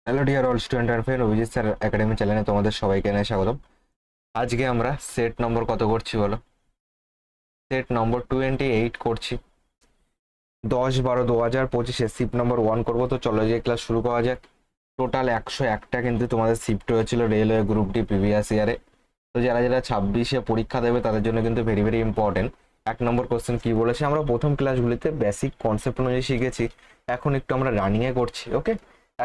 Hello dear all student আর friend, Abhijit sir academy চ্যানেলে তোমাদের সবাইকে জানাই স্বাগতম। আজকে আমরা সেট নম্বর কত করছি বলো? সেট নম্বর 28 করছি। 10-12-2025 শিফট নম্বর 1 করবো। তো চলো যে ক্লাস শুরু করা যাক। টোটাল 101টা কিন্তু তোমাদের শিফট হয়েছিল রেলওয়ে গ্রুপ ডি প্রিভিয়াস ইয়ারে। তো যারা যারা 26-এ পরীক্ষা দেবে তাদের জন্য কিন্তু ভেরি ভেরি ইম্পর্টেন্ট। 1 নম্বর কোশ্চেন কি বলেছে, আমরা প্রথম ক্লাসগুলিতে বেসিক কনসেপ্ট অনুযায়ী শিখেছি, এখন একটু আমরা রানিংয়ে করছি। ওকে,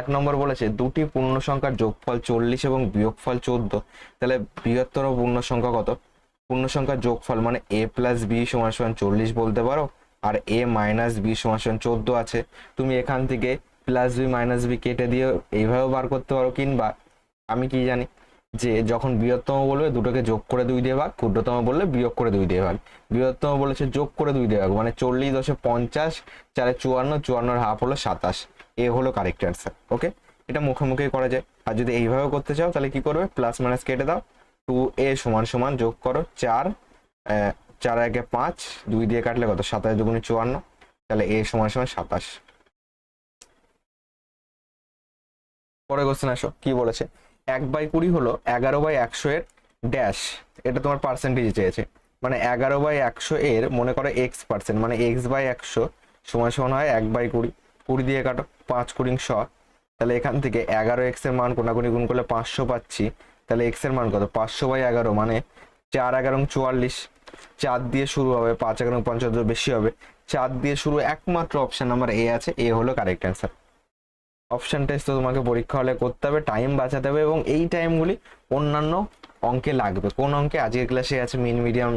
1 নম্বর বলেছে দুটি পূর্ণ সংখ্যার যোগফল 40 এবং বিয়োগফল 14। তাহলে বৃহত্তর পূর্ণ সংখ্যা কত? পূর্ণ সংখ্যার যোগফল মানে a+b = 40 বলতে পারো, আর a-b = 14 আছে। তুমি এখান থেকে +b-b কেটে দিয়ে এইভাবেও বার করতে পারো, কিংবা আমি কি জানি যে যখন বৃহত্তম বলবে দুটোকে যোগ করে 2 দিয়ে ভাগ, ক্ষুদ্রতম বললে বিয়োগ করে 2 দিয়ে ভাগ। বৃহত্তম বলেছে যোগ করে 2 দিয়ে ভাগ, মানে 40-10-50, 4-54, 54 হাফ হলো 27। এ হলো কারেক্ট অ্যান্সার। ওকে, এটা মুখোমুখি করা যায়। আর যদি এইভাবে করতে চাও তাহলে কি করবে, প্লাস মাইনাস কেটে দাও, 2a = যোগ করো 4, 4-1-5, 2 দিয়ে কাটলে কত, 27-2-54, তাহলে a = 27। পরে কোশ্চেন আসো, কি বলেছে? 1/20 হলো 11/100 এর ড্যাশ। এটা তোমার পার্সেন্টেজ চেয়েছে, মানে 11/100 এর মনে করো x%, মানে x/100 = হয় 1/20। 20 দিয়ে কাটো, 5×20, তাহলে এখান থেকে 11x এর মান কোনাকুনি গুণ করলে 500 পাচ্ছি। তাহলে x এর মান কত, 500/11, মানে 4-11-44। 4 দিয়ে শুরু হবে, 5-11-55 বেশি হবে, 4 দিয়ে শুরু। একমাত্র অপশন নাম্বার এ আছে, এ হলো কারেক্ট অ্যান্সার। অপশন টেস্ট তো তোমাকে পরীক্ষা হলে করতে হবে, টাইম বাঁচাতে হবে, এবং এই টাইমগুলি অন্যান্য অঙ্কে লাগবে। কোন অঙ্কে? আজকের ক্লাসে আছে মিন মিডিয়াম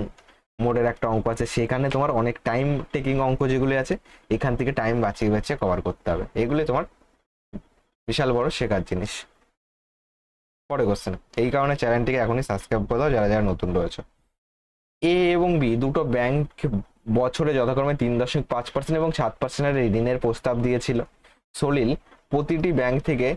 মোডের একটা অঙ্ক আছে, সেখানে তোমার অনেক টাইম টেকিং অঙ্ক যেগুলি আছে, এখান থেকে টাইম বাঁচিয়ে বাঁচিয়ে কভার করতে হবে। এগুলি তোমার বিশাল বড় শেখার জিনিস। পরে কোশ্চেন, এই কারণে চ্যানেলটিকে এখনই সাবস্ক্রাইব করে দাও যারা যারা নতুন রয়েছে। এ এবং বি দুটো ব্যাংক বছরে যথাক্রমে 3.5% এবং 7% ঋণের প্রস্তাব দিয়েছিল। সলিল প্রতিটি ব্যাংক থেকে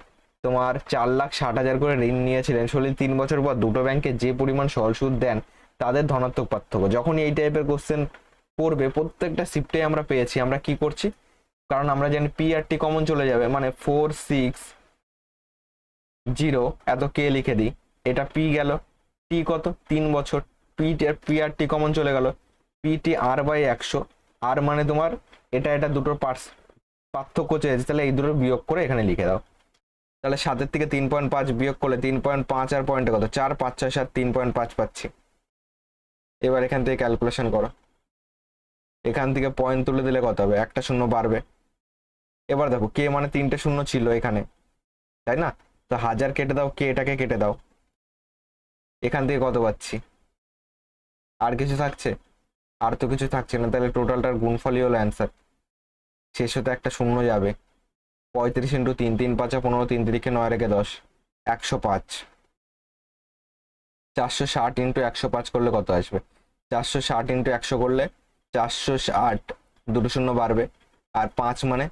তোমার 4,60,000 করে ঋণ নিয়েছিলেন। সলিল 3 বছর পর দুটো ব্যাংকে যে পরিমাণ সরল সুদ দেন তাদের ধনাত্মক পার্থক্য। যখন এই টাইপের কোশ্চেন পড়বে, প্রত্যেকটা শিফটে আমরা পেয়েছি, আমরা কি করছি, কারণ আমরা জানি পি আর টি কমন চলে যাবে, মানে 460 এত কে লিখে দিই, এটা পি গেল, টি কত, 3 বছর, পি আর টি কমন চলে গেল, পিটি r/100, আর মানে তোমার এটা এটা দুটোর পার্থক্য চেয়েছে, তাহলে এই দুটো বিয়োগ করে এখানে লিখে দাও। তাহলে 7-এর থেকে 3.5 বিয়োগ করলে 3.5, আর পয়েন্টে কত, 4, 5, 6, 7, 3.5 পাচ্ছি। এবার এখান থেকে ক্যালকুলেশন করো, এখান থেকে পয়েন্ট তুলে দিলে কত হবে, একটা শূন্য বাড়বে। এবার দেখো কে মানে 3টে শূন্য ছিল এখানে, তাই না? তো 1000 কেটে দাও, কে এটাকে কেটে দাও, এখান থেকে কত পাচ্ছি, আর কিছু থাকছে? আর তো কিছু থাকছে না, তাহলে টোটালটার গুণফলই হলো অ্যান্সার। শেষ হতে একটা শূন্য যাবে, 35 × 3, 3×5 = 15, 3×3 = 9, রেখে 10, 105। 460 × 105 করলে কত আসবে? 460 × 100 করলে 460, দুটো শূন্য বাড়বে, আর 5 মানে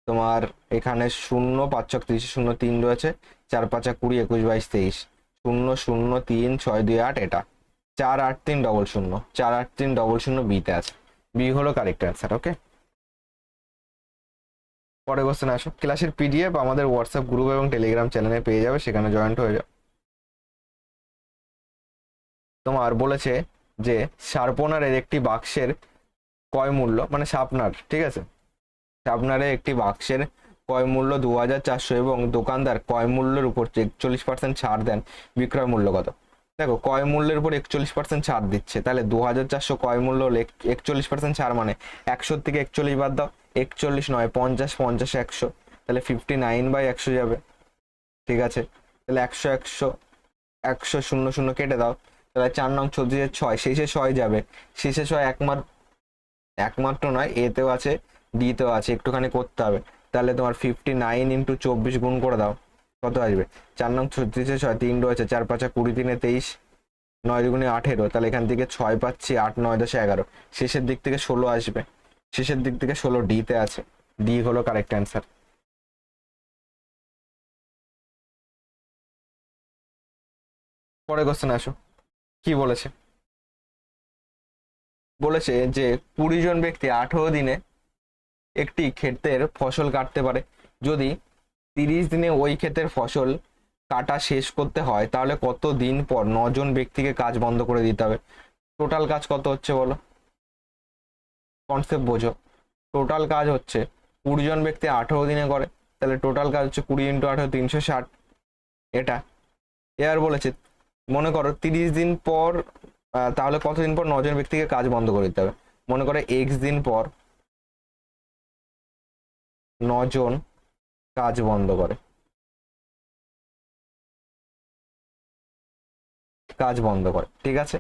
তোমার এখানে 0, 5 × 30, 0, 3 রয়েছে, 4, 5, 20, 21, 22, 23, 0, 0, 3, 6, 2, 8, এটা 4, 8, 3, 0, 4, 8, 3, 0, বিতে আছে। বি হলো কারেক্ট অ্যান্সার। ওকে, পরে কোশ্চেন আসো। ক্লাসের পিডিএফ আমাদের হোয়াটসঅ্যাপ গ্রুপ এবং টেলিগ্রাম চ্যানেলে পেয়ে যাবে, সেখানে জয়েন্ট হয়ে যাও। তোমার বলেছে যে শার্পনারের একটি বাক্সের ক্রয় মূল্য, মানে শার্পনার, ঠিক আছে, শার্পনারের একটি বাক্সের ক্রয় মূল্য 2,400 এবং দোকানদার ক্রয় মূল্যের উপর 41% ছাড় দেন, বিক্রয় মূল্য কত? দেখো, ক্রয় মূল্যের উপর 41% ছাড় দিচ্ছে, তাহলে 2,400 ক্রয় মূল্য হলে 41% ছাড়, মানে 100 থেকে 41 বাদ দাও, 41 নয় 50, 50, 100, তাহলে 59/100 যাবে। ঠিক আছে, তাহলে 100, 100, 100, 0, 0 কেটে দাও, তাহলে 4 নং 36, শেষে 6 যাবে। শেষে 6 একমাত্র নয়, এতেও আছে, ডিতেও আছে, একটুখানি করতে হবে। তাহলে তোমার 59 × 24 গুণ করে দাও, কত আসবে? 4 নং 36-এ 6, 3 রয়েছে, 4, 5, 20, 3, 23, 9, 2, 18, তাহলে এখান থেকে 6 পাচ্ছি, 8, 9, 10, 11, শেষের দিক থেকে 16 আসবে, শেষের দিক থেকে 16 ডিতে আছে, ডি হলো কারেক্ট অ্যান্সার। পরে কোশ্চেন আসো, কি বলেছে? বলেছে যে 20 জন ব্যক্তি 18 দিনে একটি ক্ষেতের ফসল কাটতে পারে, যদি 30 দিনে ওই ক্ষেতের ফসল কাটা শেষ করতে হয়, তাহলে কত দিন পর 9 জন ব্যক্তিকে কাজ বন্ধ করে দিতে হবে? টোটাল কাজ কত হচ্ছে বলো, কনসেপ্ট বোঝো। টোটাল কাজ হচ্ছে 20 জন ব্যক্তি 18 দিনে করে, তাহলে টোটাল কাজ হচ্ছে 20 × 18 360। এটা এবার বলেছে মনে করো 30 দিন পর, তাহলে কতদিন পর 9 জন ব্যক্তিকে কাজ বন্ধ করে দিতে হবে? মনে করো এক্স দিন পর 9 জন কাজ বন্ধ করে, ঠিক আছে।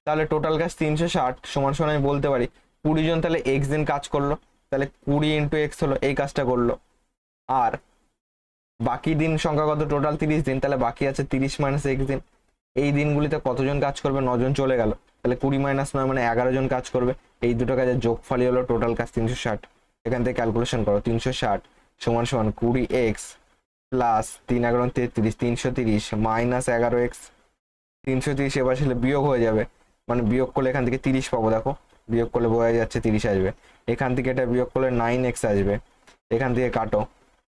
তাহলে টোটাল কাজ 360 সমান সমান আমি বলতে পারি 20 জন তাহলে এক্স দিন কাজ করলো, তাহলে 20 × x হলো, এই কাজটা করলো। আর বাকি দিন সংখ্যা কত? টোটাল 30 দিন, তাহলে বাকি আছে 30 - x দিন। এই দিনগুলিতে কতজন কাজ করবে? 9 জন চলে গেল, তাহলে 20 - 9 মানে 11 জন কাজ করবে। এই দুটো কাজের যোগফলই হলো টোটাল কাজ 360। এখান থেকে ক্যালকুলেশন করো, 360 সমান সমান 20x প্লাস 3 × 11 = 33, 330 মাইনাস 11x। 330 এবার ছেলে বিয়োগ হয়ে যাবে, মানে বিয়োগ করলে এখান থেকে 30 পাবো, দেখো বিয়োগ করলে বোঝা যাচ্ছে 30 আসবে। এখান থেকে এটা বিয়োগ করলে 9x আসবে, এখান থেকে কাটো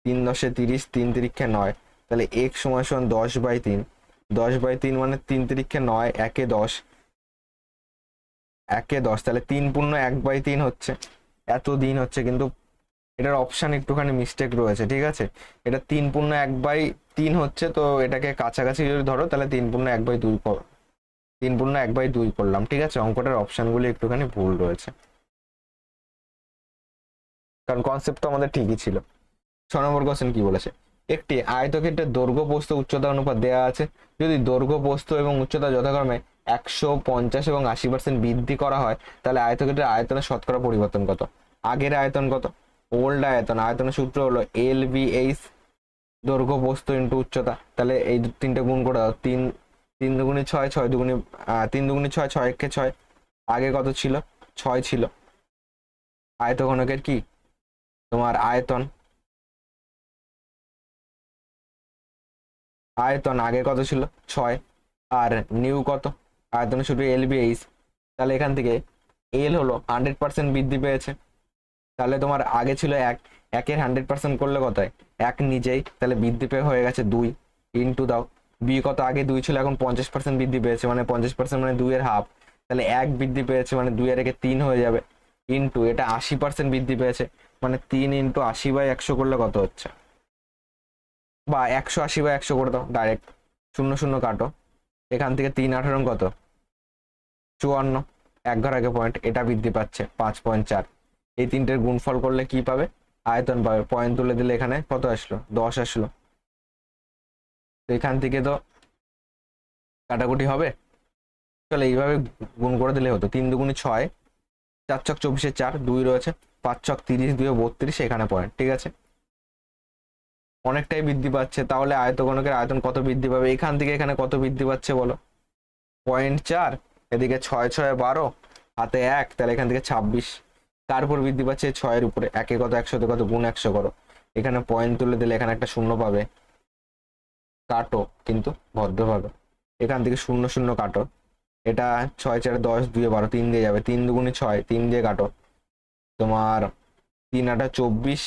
3 × 10 = 30, 3 × 3 = 9, তাহলে x সমান সমান 10/3। 10/3 মানে 3 × 3 = 9, 1 × 10, 1 × 10, তাহলে 3 পূর্ণ 1/3 হচ্ছে, এত দিন হচ্ছে। কিন্তু এটার অপশান একটুখানি মিস্টেক রয়েছে, ঠিক আছে। এটা 3 পূর্ণ 1/3 হচ্ছে, তো এটাকে কাছাকাছি যদি ধরো তাহলে 3 পূর্ণ 1/2 3 পূর্ণ 1/2 করলাম, ঠিক আছে। অঙ্কটার অপশানগুলি একটুখানি ভুল রয়েছে, কারণ কনসেপ্ট তো আমাদের ঠিকই ছিল। 6 নম্বর কোশ্চেন কি বলেছে? একটি আয়তক্ষেত্রের দৈর্ঘ্য প্রস্থ উচ্চতা অনুপাত দেওয়া আছে। যদি দৈর্ঘ্য প্রস্থ এবং উচ্চতা যথাক্রমে 100, 50 এবং 80% বৃদ্ধি করা হয়, তাহলে আয়তক্ষেত্রের আয়তনের শতকরা পরিবর্তন কত? আগের আয়তন কত? ওল্ড আয়তন। আয়তনের সূত্র হলো LBH, দৈর্ঘ্য প্রস্থ ইন্টু উচ্চতা। তাহলে এই তিনটে গুণ করে দাও, 3 3 দুগুণে 6, 6 দুগুণে 3 দুগুণে 6, 6 একে 6। আগে কত ছিল? 6 ছিল। আয়তঘনকের কি তোমার আয়তন, আয়তন আগে কত ছিল? 6। আর নিউ কত? আয়তনের শুধু LBH। তাহলে এখান থেকে এল হলো 100% বৃদ্ধি পেয়েছে, তাহলে তোমার আগে ছিল 1, 1-এর 100% করলে কত হয়? 1 নিজেই, তাহলে বৃদ্ধি পেয়ে হয়ে গেছে 2, ইন্টু দাও বি কত? আগে 2 ছিল, এখন 50% বৃদ্ধি পেয়েছে, মানে 50% মানে 2-এর হাফ, তাহলে 1 বৃদ্ধি পেয়েছে, মানে 2 এর 3 হয়ে যাবে, ইন্টু এটা 80% বৃদ্ধি পেয়েছে, মানে 3 × 80/100 করলে কত হচ্ছে? বা 180/100 করে দাও ডাইরেক্ট, 0 0 কাটো, এখান থেকে 3 18 কত? 54, 1 ঘর আগে পয়েন্ট, এটা বৃদ্ধি পাচ্ছে 5.4। এই তিনটের গুণফল করলে কি পাবে? আয়তন পাবে। পয়েন্ট তুলে দিলে এখানে কত আসলো? 10 আসলো। তো এখান থেকে তো কাটাকুটি হবে, চলো এইভাবে গুণ করে দিলে হতো। 3 দুগুণে 6, 4 ছক 24, 4 2 রয়েছে, 5 ছক 30, 2 32, এখানে পয়েন্ট, ঠিক আছে। অনেকটাই বৃদ্ধি পাচ্ছে, তাহলে আয়তঘনকের আয়তন কত বৃদ্ধি পাবে? এখান থেকে এখানে কত বৃদ্ধি পাচ্ছে বলো? 0.4, এদিকে 6 6 12, হাতে 1, তাহলে এখান থেকে 26। তার উপর বৃদ্ধি পাচ্ছে 6-এর উপরে, 1-এ কত? 100-তে কত? গুণ 100 করো, এখানে পয়েন্ট তুলে দিলে এখানে একটা শূন্য পাবে, কাটো কিন্তু ভদ্রভাবে, এখান থেকে 0 0 কাটো, এটা 6 4 10, 2 12, 3 দিয়ে যাবে, 3 দুগুণে 6, 3 দিয়ে কাটো, তোমার 3 8 24,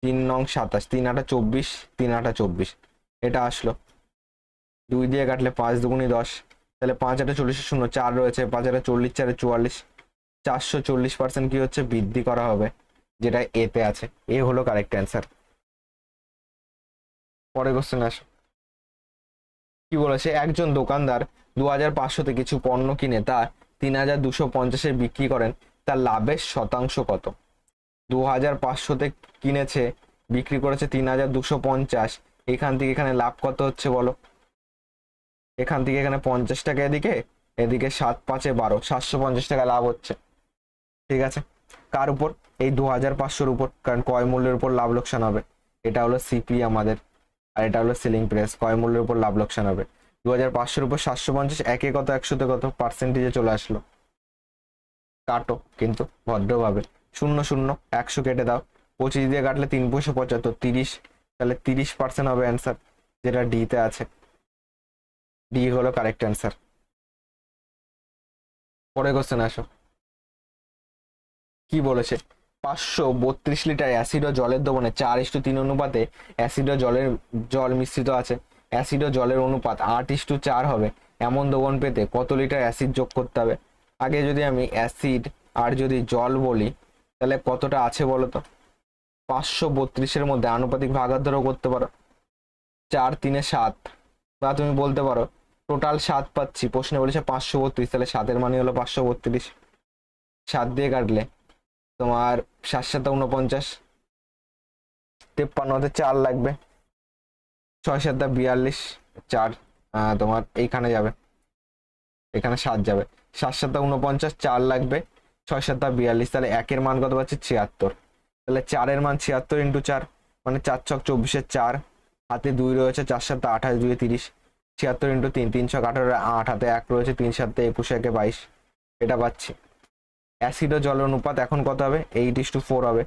3 9 27, 3 8 24, 3 8 24, এটা আসলো। 2 দিয়ে কাটলে 5 দুগুণে 10, তাহলে 5 8 40, 0 4 রয়েছে, 5 8 40, 4 44, 440% কি হচ্ছে? বৃদ্ধি করা হবে, যেটা এতে আছে। এ হলো কারেক্ট অ্যান্সার। পরে কোশ্চেন আসো, কি বলেছে? একজন দোকানদার 2500-তে কিছু পণ্য কিনে তা 3250-এ বিক্রি করেন, তার লাভের শতাংশ কত? 2500-তে কিনেছে, বিক্রি করেছে 3250, এখান থেকে এখানে লাভ কত হচ্ছে বলো? এখান থেকে এখানে 50 টাকা, এদিকে এদিকে 7 5 12, 750 টাকা লাভ হচ্ছে, ঠিক আছে। কার উপর? এই 2500-র উপর, কারণ ক্রয় মূল্যের উপর লাভ লোকসান হবে। এটা হলো সিপি আমাদের, আর এটা হলো সেলিং প্রাইস, ক্রয় মূল্যের উপর লাভ লোকসান হবে। 2500-র উপর 750, 1-এ কত? 100-তে কত? পার্সেন্টেজে চলে আসলো, কাটো কিন্তু ভদ্রভাবে, 0 0 100 কেটে দাও, 25 দিয়ে কাটলে 3 পয়সা 75, 30, তাহলে 30% হবে অ্যান্সার, যেটা ডিতে আছে। ডি হলো কারেক্ট অ্যান্সার। পরে কোশ্চেন আসো, কি বলেছে? 532 লিটার অ্যাসিড ও জলের দ্রবণে 4:3 অনুপাতে অ্যাসিড ও জল মিশ্রিত আছে। অ্যাসিড ও জলের অনুপাত 8:4 হবে এমন দ্রবণ পেতে কত লিটার অ্যাসিড যোগ করতে হবে? আগে যদি আমি অ্যাসিড আর যদি জল বলি তাহলে কতটা আছে বলো তো? 532-এর মধ্যে আনুপাতিক ভাগার ধরেও করতে পারো, 4 3 7, বা তুমি বলতে পারো টোটাল 7 পাচ্ছি, প্রশ্নে বলেছে 532, তাহলে 7-এর মানে হলো 532। 7 দিয়ে কাটলে তোমার 7 7 49, 53 হতে 4 লাগবে, 6 7 42, 4 তোমার এইখানে যাবে, এখানে 7 যাবে, 7 7 49, 4 লাগবে, 6 7 42, তাহলে 1-এর মান কত পাচ্ছি? 76। তাহলে 4-এর মান 76 ইন্টু 4 মানে 4 ছক 24, 4 হাতে 2 রয়েছে, 4 7 28, 2 30, 76 ইন্টু 3, 3 ছক 18, 8 হাতে 1 রয়েছে, 3 7 21, 1 22, এটা পাচ্ছি। অ্যাসিড ও জলের অনুপাত এখন কত হবে? 8:4 হবে।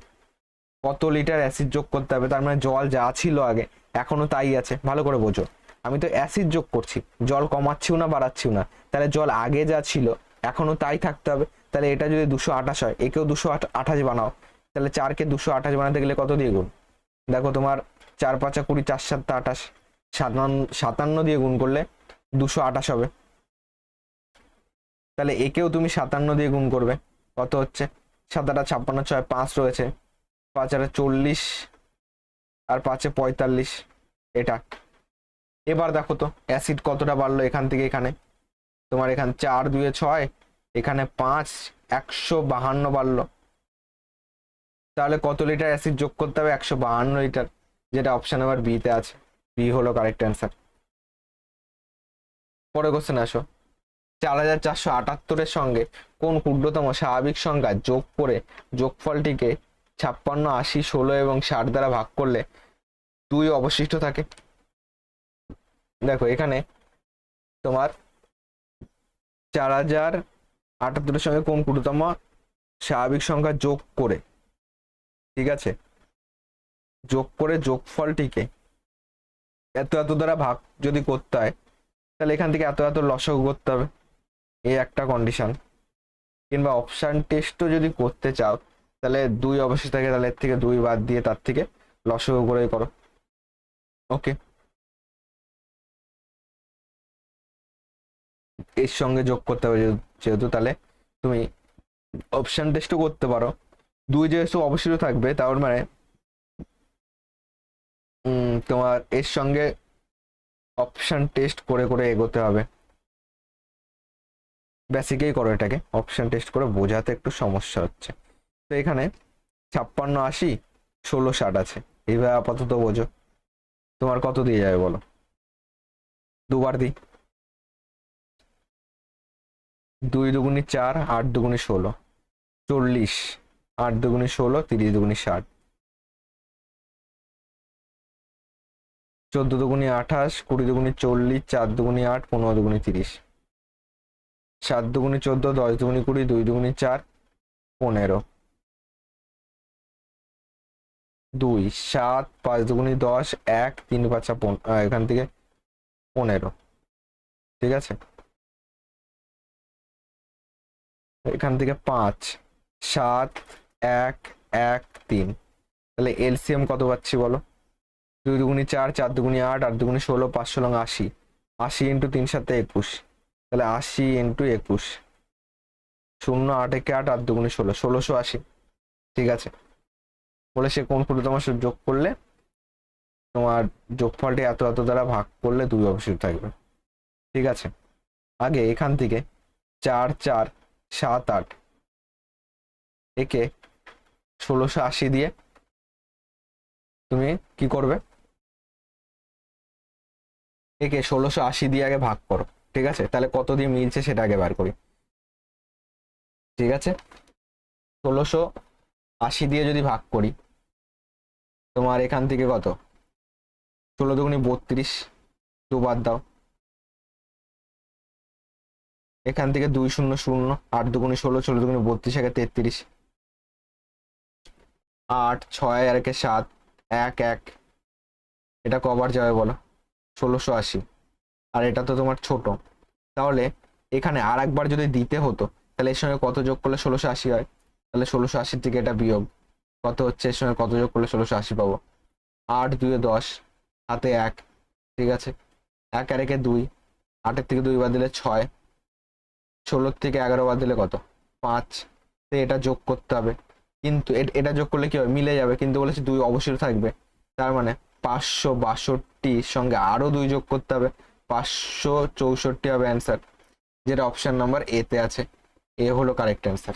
কত লিটার অ্যাসিড যোগ করতে হবে? তার মানে জল যা ছিল আগে এখনো তাই আছে, ভালো করে বোঝো। আমি তো অ্যাসিড যোগ করছি, জল কমাচ্ছিও না বাড়াচ্ছিও না, তাহলে জল আগে যা ছিল এখনো তাই থাকতে হবে। তাহলে এটা যদি 228 হয়, একেও 228 বানাও, তাহলে 4-কে 228 বানাতে গেলে কত দিয়ে গুণ? দেখো তোমার 4 5 20, 4 7 28, 57 দিয়ে গুণ করলে 228 হবে। তাহলে একেও তুমি 57 দিয়ে গুণ করবে, কত হচ্ছে? 7 8 56, 6 5 রয়েছে, 5 8 40 আর 5 45, এটা। এবার দেখো তো অ্যাসিড কতটা বাড়লো এখান থেকে এখানে, তোমার এখানে 4 2 6, এখানে 5 152 বাড়লো। তাহলে কত লিটার অ্যাসিড যোগ করতে হবে? 152 লিটার, যেটা অপশন নাম্বার বি তে আছে। বি হলো কারেক্ট অ্যান্সার। পরে কোশ্চেন আসো। 4478-এর সঙ্গে কোন ক্ষুদ্রতম স্বাভাবিক সংখ্যা যোগ করে যোগফলটিকে 56 80 16 এবং 60 দ্বারা ভাগ করলে 2 অবশিষ্ট থাকে? দেখো এখানে তোমার 4078-এর সঙ্গে কোন ক্ষুদ্রতম স্বাভাবিক সংখ্যা যোগ করে, ঠিক আছে, যোগ করে যোগফলটিকে এত এত দ্বারা ভাগ যদি করতে হয়, তাহলে এখান থেকে এত এত লসাগু করতে হবে, এই একটা কন্ডিশন। কিংবা অপশন টেস্টও যদি করতে চাও তাহলে 2 অবশ্যই থাকে, তাহলে এর থেকে 2 বাদ দিয়ে তার থেকে লসাগু করে করো। ওকে, এর সঙ্গে যোগ করতে হবে যেহেতু, তাহলে তুমি অপশন টেস্টও করতে পারো। 2 যেহেতু অবশ্যই থাকবে, তার মানে তোমার এর সঙ্গে অপশন টেস্ট করে করে এগোতে হবে। বেসিকেই করো এটাকে, অপশন টেস্ট করে বোঝাতে একটু সমস্যা হচ্ছে। তো এখানে 56 80 16 60 আছে, এইভাবে আপাতত বোঝো। তোমার কত দিয়ে যাবে বলো? দুবার দিই, 2 দুগুনি 4, 8 দুগুনি 16, 40, 8 দুগুনি 16, 30 দুগুনি 60, 14 দুগুনি 28, 20 দুগুনি 40, 4 দুগুনি 8, 15 দুগুনি 30, 7 দুগুনি 14, 10 দুগুনি 20, 2 দুগুনি 4, 15, 2 7, 5 দুগুনি 10, 1 3 5 এখান থেকে 15, ঠিক আছে। এখান থেকে 5 7 1 1 3, তাহলে এলসিএম কত পাচ্ছি বলো? 2 দুগুনি 4, 4 দুগুনি 8, 8 দুগুনি 16, 5 16 80, 80 ইন্টু 3 7 21, তাহলে 80 ইন্টু 21, 0 8 1 8, 8 দুগুনি 16, 1680, ঠিক আছে। বলে সে কোন ক্ষুদ্রতম যোগ করলে তোমার যোগফলটি এত এত দ্বারা ভাগ করলে 2 অবশ্যই থাকবে, ঠিক আছে। আগে এখান থেকে 4 4 7 8 একে 1680 দিয়ে তুমি কি করবে? একে 1680 দিয়ে আগে ভাগ করো, ঠিক আছে। তাহলে কত দিয়ে মিলছে সেটা আগে বার করি, ঠিক আছে। 1680 দিয়ে যদি ভাগ করি, তোমার এখান থেকে কত? 16 দুগুনি 32, 2 বাদ দাও, এখান থেকে 2 0 0, 8 দুগুনি 16, 16 দুগুনি 32, 1 33, 8 6 আর 1 7, 1 1, এটা কবার যাবে বলো? 1680। আর এটা তো তোমার ছোট, তাহলে এখানে আর একবার যদি দিতে হতো তাহলে এর সঙ্গে কত যোগ করলে 1680 হয়? তাহলে 1680 থেকে এটা বিয়োগ, কত হচ্ছে, এর সঙ্গে কত যোগ করলে 1680 পাবো? 8 2 10, হাতে 1, ঠিক আছে, 1 আর 1 2, 8-এর থেকে 2 বাদ দিলে 6, 16 থেকে 11 বাদ দিলে কত? 5। তো এটা যোগ করতে হবে, কিন্তু এটা যোগ করলে কি হবে, মিলে যাবে, কিন্তু বলেছে 2 অবশ্যই থাকবে। তার মানে 562 সঙ্গে আরো 2 যোগ করতে হবে, 564 হবে অ্যান্সার, যেটা অপশন নাম্বার এ তে আছে। এ হলো কারেক্ট অ্যান্সার।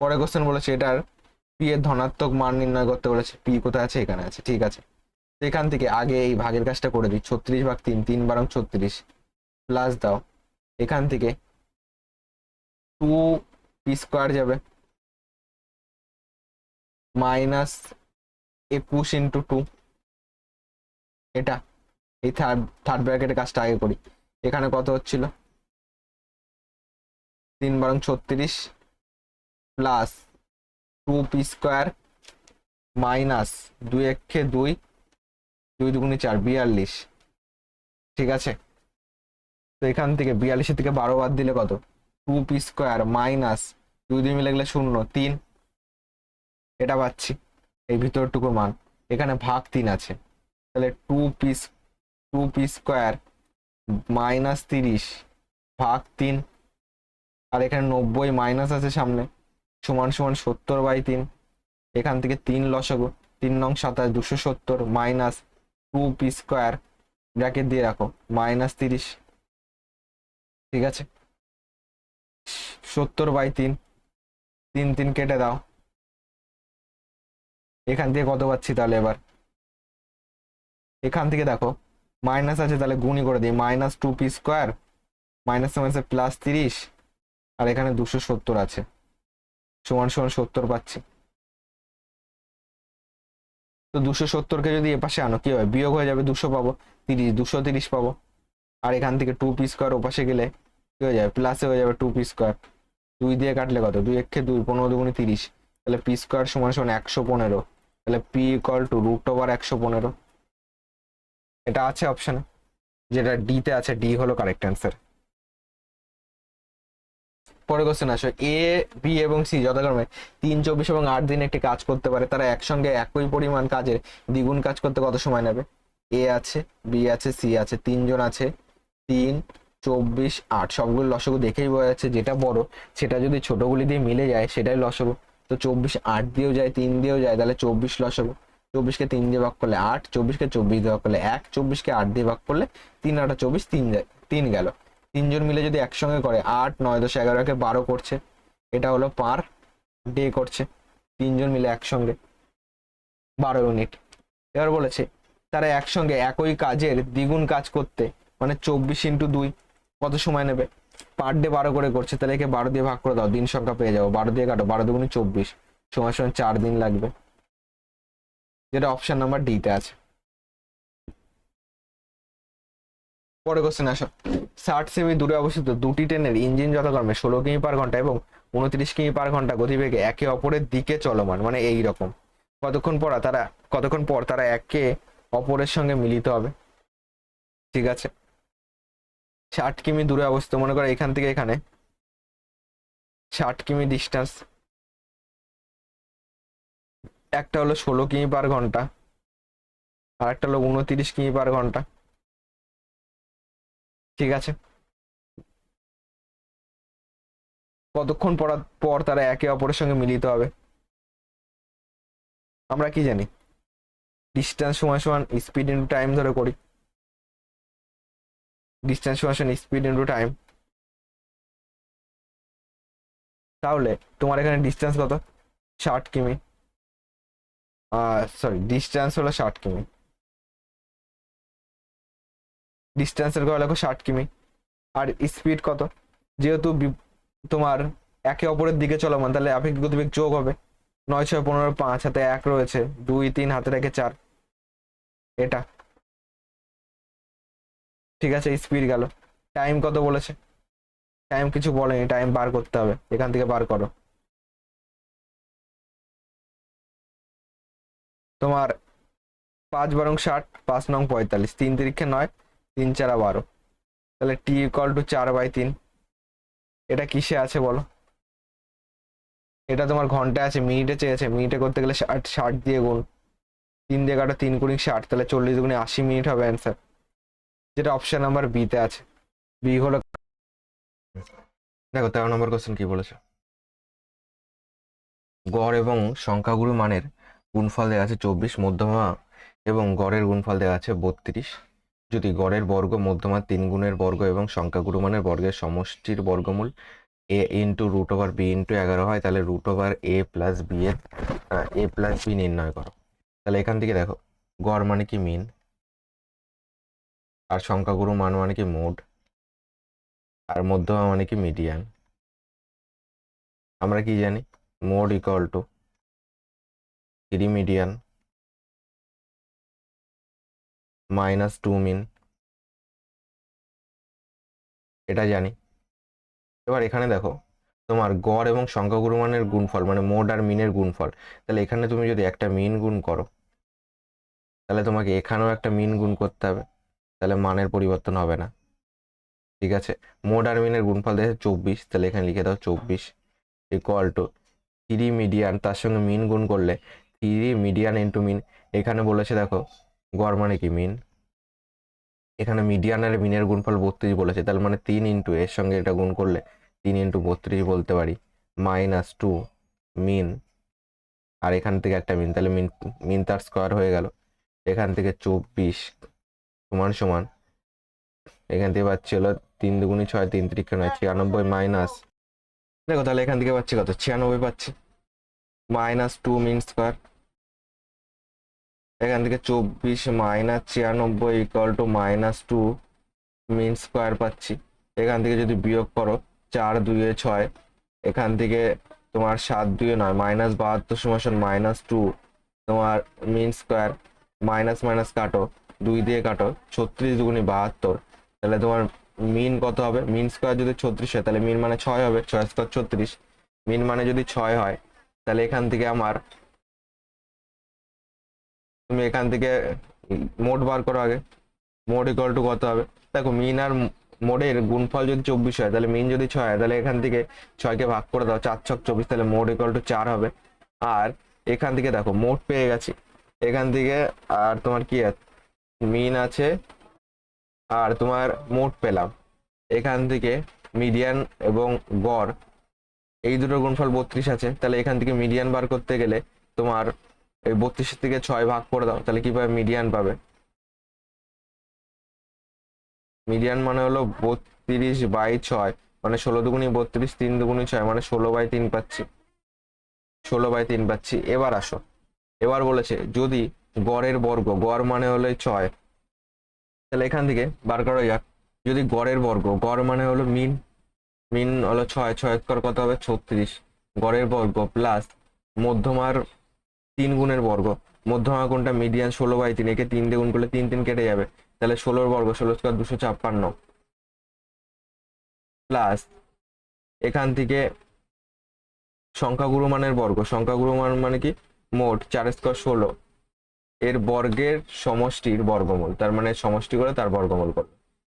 পরে কোশ্চেন বলেছে এটার পি এর ধনাত্মক মান নির্ণয় করতে বলেছে। পি কোথায় আছে? এখানে আছে, ঠিক আছে। এখান থেকে আগে এই ভাগের কাজটা করে দিই, 36/3, 3 বারং 36, প্লাস দাও, এখান থেকে 2 পি স্কোয়ার যাবে, মাইনাস 21 ইন্টু 2, এটা এই থার্ড ব্র্যাকেটের কাজটা আগে করি। এখানে কত হচ্ছিল? 3 বারং 36 প্লাস 2 পি স্কোয়ার মাইনাস 2 একে 2, 2 দুগুণে 4, 42, ঠিক আছে। তো এখান থেকে 42 থেকে 12 বাদ দিলে কত? 2 পি স্কোয়ার মাইনাস 2 2 মিলে গেলে 0, 3, এটা পাচ্ছি এই ভিতরটুকুর মান। এখানে ভাগ 3 আছে, তাহলে 2 পি স্কোয়ার মাইনাস 30 ভাগ 3, আর এখানে 90 মাইনাস আছে সামনে, সমান সমান 70/3। এখান থেকে 3 লসাগু, 3 নং 27, 270 মাইনাস 2 পি স্কোয়ার, ব্র্যাকেট দিয়ে রাখো, মাইনাস 30, ঠিক আছে। 70/3, 3 3 কেটে দাও, এখান থেকে কত পাচ্ছি তাহলে? এবার এখান থেকে দেখো মাইনাস আছে, তাহলে গুণই করে দিই, মাইনাস 2 পি স্কোয়ার মাইনাস মাইনাসে প্লাস 30, আর এখানে 270 আছে, সমান সমান 70 পাচ্ছি। তো 270-কে যদি এপাশে আনো কি হবে? বিয়োগ হয়ে যাবে, 200 পাবো, 30, 230 পাবো। আর এখান থেকে 2 পি স্কোয়ার ওপাশে গেলে কি হয়ে যাবে? প্লাসে হয়ে যাবে 2 পি স্কোয়ার, 2 দিয়ে কাটলে কত? 2 একে 2, 15 দুগুণে 30, তাহলে পি স্কোয়ার সমান সমান 115, তাহলে পি ইকুয়াল টু √115। এটা আছে অপশনে, যেটা ডি তে আছে, ডি হলো কারেক্ট অ্যান্সার। পরে কোশ্চেন আসো, এ বি এবং সি যথাক্রমে 3 24 এবং 8 দিন একটি কাজ করতে পারে, তারা একসঙ্গে একই পরিমাণ কাজের দ্বিগুণ কাজ করতে কত সময় নেবে? এ আছে, বি আছে, সি আছে, 3 জন আছে, 3 24 8, সবগুলো লসাগু দেখেই বোঝা যাচ্ছে যেটা বড় সেটা যদি ছোটগুলি দিয়ে মিলে যায় সেটাই লসাগু। তো 24 8 দিয়েও যায়, 3 দিয়েও যায়, তাহলে 24 লসাগু। 24-কে 3 দিয়ে ভাগ করলে 8, 24-কে 24 দিয়ে ভাগ করলে 1, 24-কে 8 দিয়ে ভাগ করলে 3 8 24, 3 গেল। 3 জন মিলে যদি একসঙ্গে করে 8 9 10 11-কে 12 করছে, এটা হলো পার ডে করছে 3 জন মিলে একসঙ্গে 12 ইউনিট। এবার বলেছে তারা একসঙ্গে একই কাজের দ্বিগুণ কাজ করতে, মানে 24 ইন্টু 2 কত সময় নেবে? পার ডে 12 করে করছে, তাহলে একে 12 দিয়ে ভাগ করে দাও, দিন সংখ্যা পেয়ে যাবো, 12 দিয়ে কাটো, 12 দুগুণে 24, সময় সময় 4 দিন লাগবে, যেটা অপশন নাম্বার ডি তে আছে। পরে কোশ্চেন আসো, 60 সেমি দূরে অবস্থিত দুটি ট্রেনের ইঞ্জিন যথাক্রমে 16 কিমি পার ঘন্টা এবং 29 কিমি পার ঘন্টা গতিবেগে একে অপরের দিকে চলমান, মানে এই রকম। কতক্ষণ পর তারা একে অপরের সঙ্গে মিলিত হবে, ঠিক আছে। 60 কিমি দূরে অবস্থিত, মনে করো এখান থেকে এখানে 60 কিমি ডিস্টেন্স, একটা হলো 16 কিমি পার ঘন্টা আর একটা হলো 29 কিমি পার ঘন্টা, ঠিক আছে। কতক্ষণ পর তারা একে অপরের সঙ্গে মিলিত হবে? আমরা কি জানি? ডিস্টেন্স সমান সমান স্পিড ইন্টু টাইম ধরে করি, ডিস্টেন্স সমান সমান স্পিড ইন্টু টাইম। তাহলে তোমার এখানে ডিস্টেন্স কত? 60 কিমি, সরি ডিস্টেন্স হলো 60 কিমি, ডিস্টেন্সের কথা লেখো 60 কিমি, আর স্পিড কত? যেহেতু তোমার একে অপরের দিকে চলমান, তাহলে আপেক্ষিক গতিবেগ যোগ হবে, 9 6 15, 5 হাতে 1 রয়েছে, 2 3 হাতে রেখে 4, এটা, ঠিক আছে। স্পিড গেল। টাইম কত বলেছে? টাইম কিছু বলেনি, টাইম বার করতে হবে, এখান থেকে বার করো। তোমার 5 বারং 60, 5 নং 45, 3 তিরিক্ষে 9, 3 4 12, তাহলে টি ইকুয়াল টু 4/3। এটা কিসে আছে বলো? এটা তোমার ঘন্টায় আছে, মিনিটে চেয়েছে, মিনিটে করতে গেলে 60 দিয়ে গুণ, 3 দিয়ে কাটো, 3 গুণিক 60, তাহলে 40 গুণে 80 মিনিট হবে অ্যান্সার, যেটা অপশন নাম্বার বি তে আছে। বি হলো। দেখো 13 নম্বর কোশ্চেন কি বলেছে, গড় এবং সংখ্যাগুরু মানের গুণফল দেওয়া আছে 24, মধ্যমা এবং গড়ের গুণফল দেওয়া আছে 32। যদি গড়ের বর্গ, মধ্যমার 3 গুণের বর্গ এবং সংখ্যাগুরু মানের বর্গের সমষ্টির বর্গমূল a into root over b into 11 হয়, তাহলে root over a plus b এর a প্লাস বি নির্ণয় করো। তাহলে এখান থেকে দেখো, গড় মানে কি মিন, আর সংখ্যাগুরু মান মানে কি মোড, আর মধ্যমা মানে কি মিডিয়ান। আমরা কি জানি, mode equal to 3 median minus 2 মিন, এটা জানি। এবার এখানে দেখো, তোমার গড় এবং সংখ্যাগুরু মানের গুণফল মানে মোড আর মিনের গুণফল, তাহলে এখানে তুমি যদি একটা মিন গুণ করো, তাহলে তোমাকে এখানেও একটা মিন গুণ করতে হবে, তাহলে মানের পরিবর্তন হবে না। ঠিক আছে, মোড আর মিনের গুণফল দেখে 24, তাহলে এখানে লিখে দাও 24 ইকুয়াল টু 3 মিডিয়ান, তার সঙ্গে মিন গুণ করলে 3 মিডিয়ান ইন্টু মিন। এখানে বলেছে দেখো, গড় মানে কি মিন, এখানে মিডিয়ান আর মিনের গুণফল 32 বলেছে, তাহলে মানে 3 ইন্টু এর সঙ্গে এটা গুণ করলে 3 ইন্টু 32 বলতে পারি, মাইনাস 2 মিন, আর এখান থেকে একটা মিন, তাহলে মিন মিন তার স্কোয়ার হয়ে গেল। এখান থেকে 24 সমান সমান, এখান থেকে পাচ্ছি হলো 3 দুগুণি 6, 3 3 9, 96 মাইনাস, দেখো তাহলে এখান থেকে পাচ্ছি কত, 96 পাচ্ছি, মাইনাস 2 মিন স্কোয়ার, এখান থেকে 24 minus 96 equal to minus 2 mean square পাচ্ছি। এখান থেকে যদি বিয়োগ করো, 4 2 6, এখান থেকে তোমার 7 2 9, মাইনাস 72 সমান মাইনাস 2 তোমার মিন স্কোয়ার, মাইনাস মাইনাস কাটো, 2 দিয়ে কাটো, 36 দুগুণি 72, তাহলে তোমার মিন কত হবে, মিন স্কোয়ার যদি 36 হয় তাহলে মিন মানে 6 হবে, 6 স্কোয়ার 36, মিন মানে যদি 6 হয়, তাহলে এখান থেকে আমার, তুমি এখান থেকে মোড বার করো আগে, মোড ইকুয়াল টু কত হবে, দেখো মিন আর মোডের গুণফল যদি 24 হয়, তাহলে মিন যদি 6 হয়, তাহলে এখান থেকে 6কে ভাগ করে দাও, 4 ছক 24, তাহলে মোড ইকুয়াল টু 4 হবে। আর এখান থেকে দেখো মোড পেয়ে গেছি, এখান থেকে আর তোমার কি আছে, মিন আছে আর তোমার মোড পেলাম, এখান থেকে মিডিয়ান এবং গড় এই দুটোর গুণফল 32 আছে, তাহলে এখান থেকে মিডিয়ান বার করতে গেলে তোমার এই 32 থেকে 6 ভাগ করে দাও, তাহলে কি পাবে, মিডিয়ান পাবে। মিডিয়ান মানে হলো 32/6, মানে 16 দুগুণি 32, 3 দুগুণি 6, মানে 16/3 পাচ্ছি, 16/3 পাচ্ছি। এবার আসো, এবার বলেছে যদি গড়ের বর্গ, গড় মানে হলো 6, তাহলে এখান থেকে বার করা যাক, যদি গড়ের বর্গ, গড় মানে হলো মিন, মিন হলো 6, 6 স্কোয়ার কত হবে 36, গড়ের বর্গ প্লাস মধ্যমার 3 গুণের বর্গ, মধ্যমা কোনটা, মিডিয়ান, 16/3, একে 3 দিয়ে গুণ করলে 3 3 কেটে যাবে, তাহলে 16 বর্গ, 16 স্কোয়ার 256, প্লাস এখান থেকে সংখ্যাগুরু মানের বর্গ, সংখ্যাগুরু মান মানে কি মোট, 4 স্কোয়ার 16, এর বর্গের সমষ্টির বর্গমূল, তার মানে সমষ্টি করে তার বর্গমূল করবে।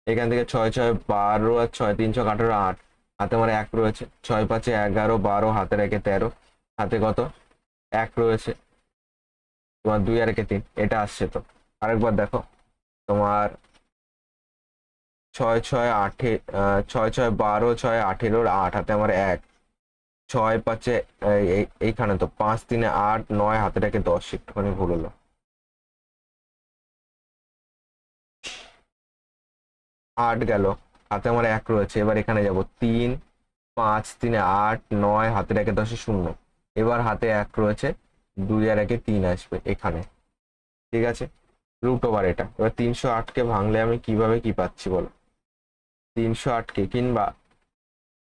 এখান থেকে 6 6 12 আর 6 3 6 18 8, হাতে আমার 1 রয়েছে, 6 5 11 12, হাতের 1 13, হাতে কত 1 রয়েছে, তোমার 2 আর 1 3, এটা আসছে তো। আরেকবার দেখো, তোমার 6 6 8, 6 6 12 6 18, 8, হাতে আমার 1, 6 5 এইখানে তো 5 3 8 9, হাতে রেখে 10, একটুখানি ভুল হলো, 8 গেল, হাতে আমার 1 রয়েছে, এবার এখানে যাব 3 5 3 8 9, হাতে রেখে 10 0, এবার হাতে 1 রয়েছে, 2 আর 1 3 আসবে এখানে। ঠিক আছে, রুট ওভার এটা। এবার 308কে ভাঙলে আমি কিভাবে কি পাচ্ছি বলো, 308কে, কিংবা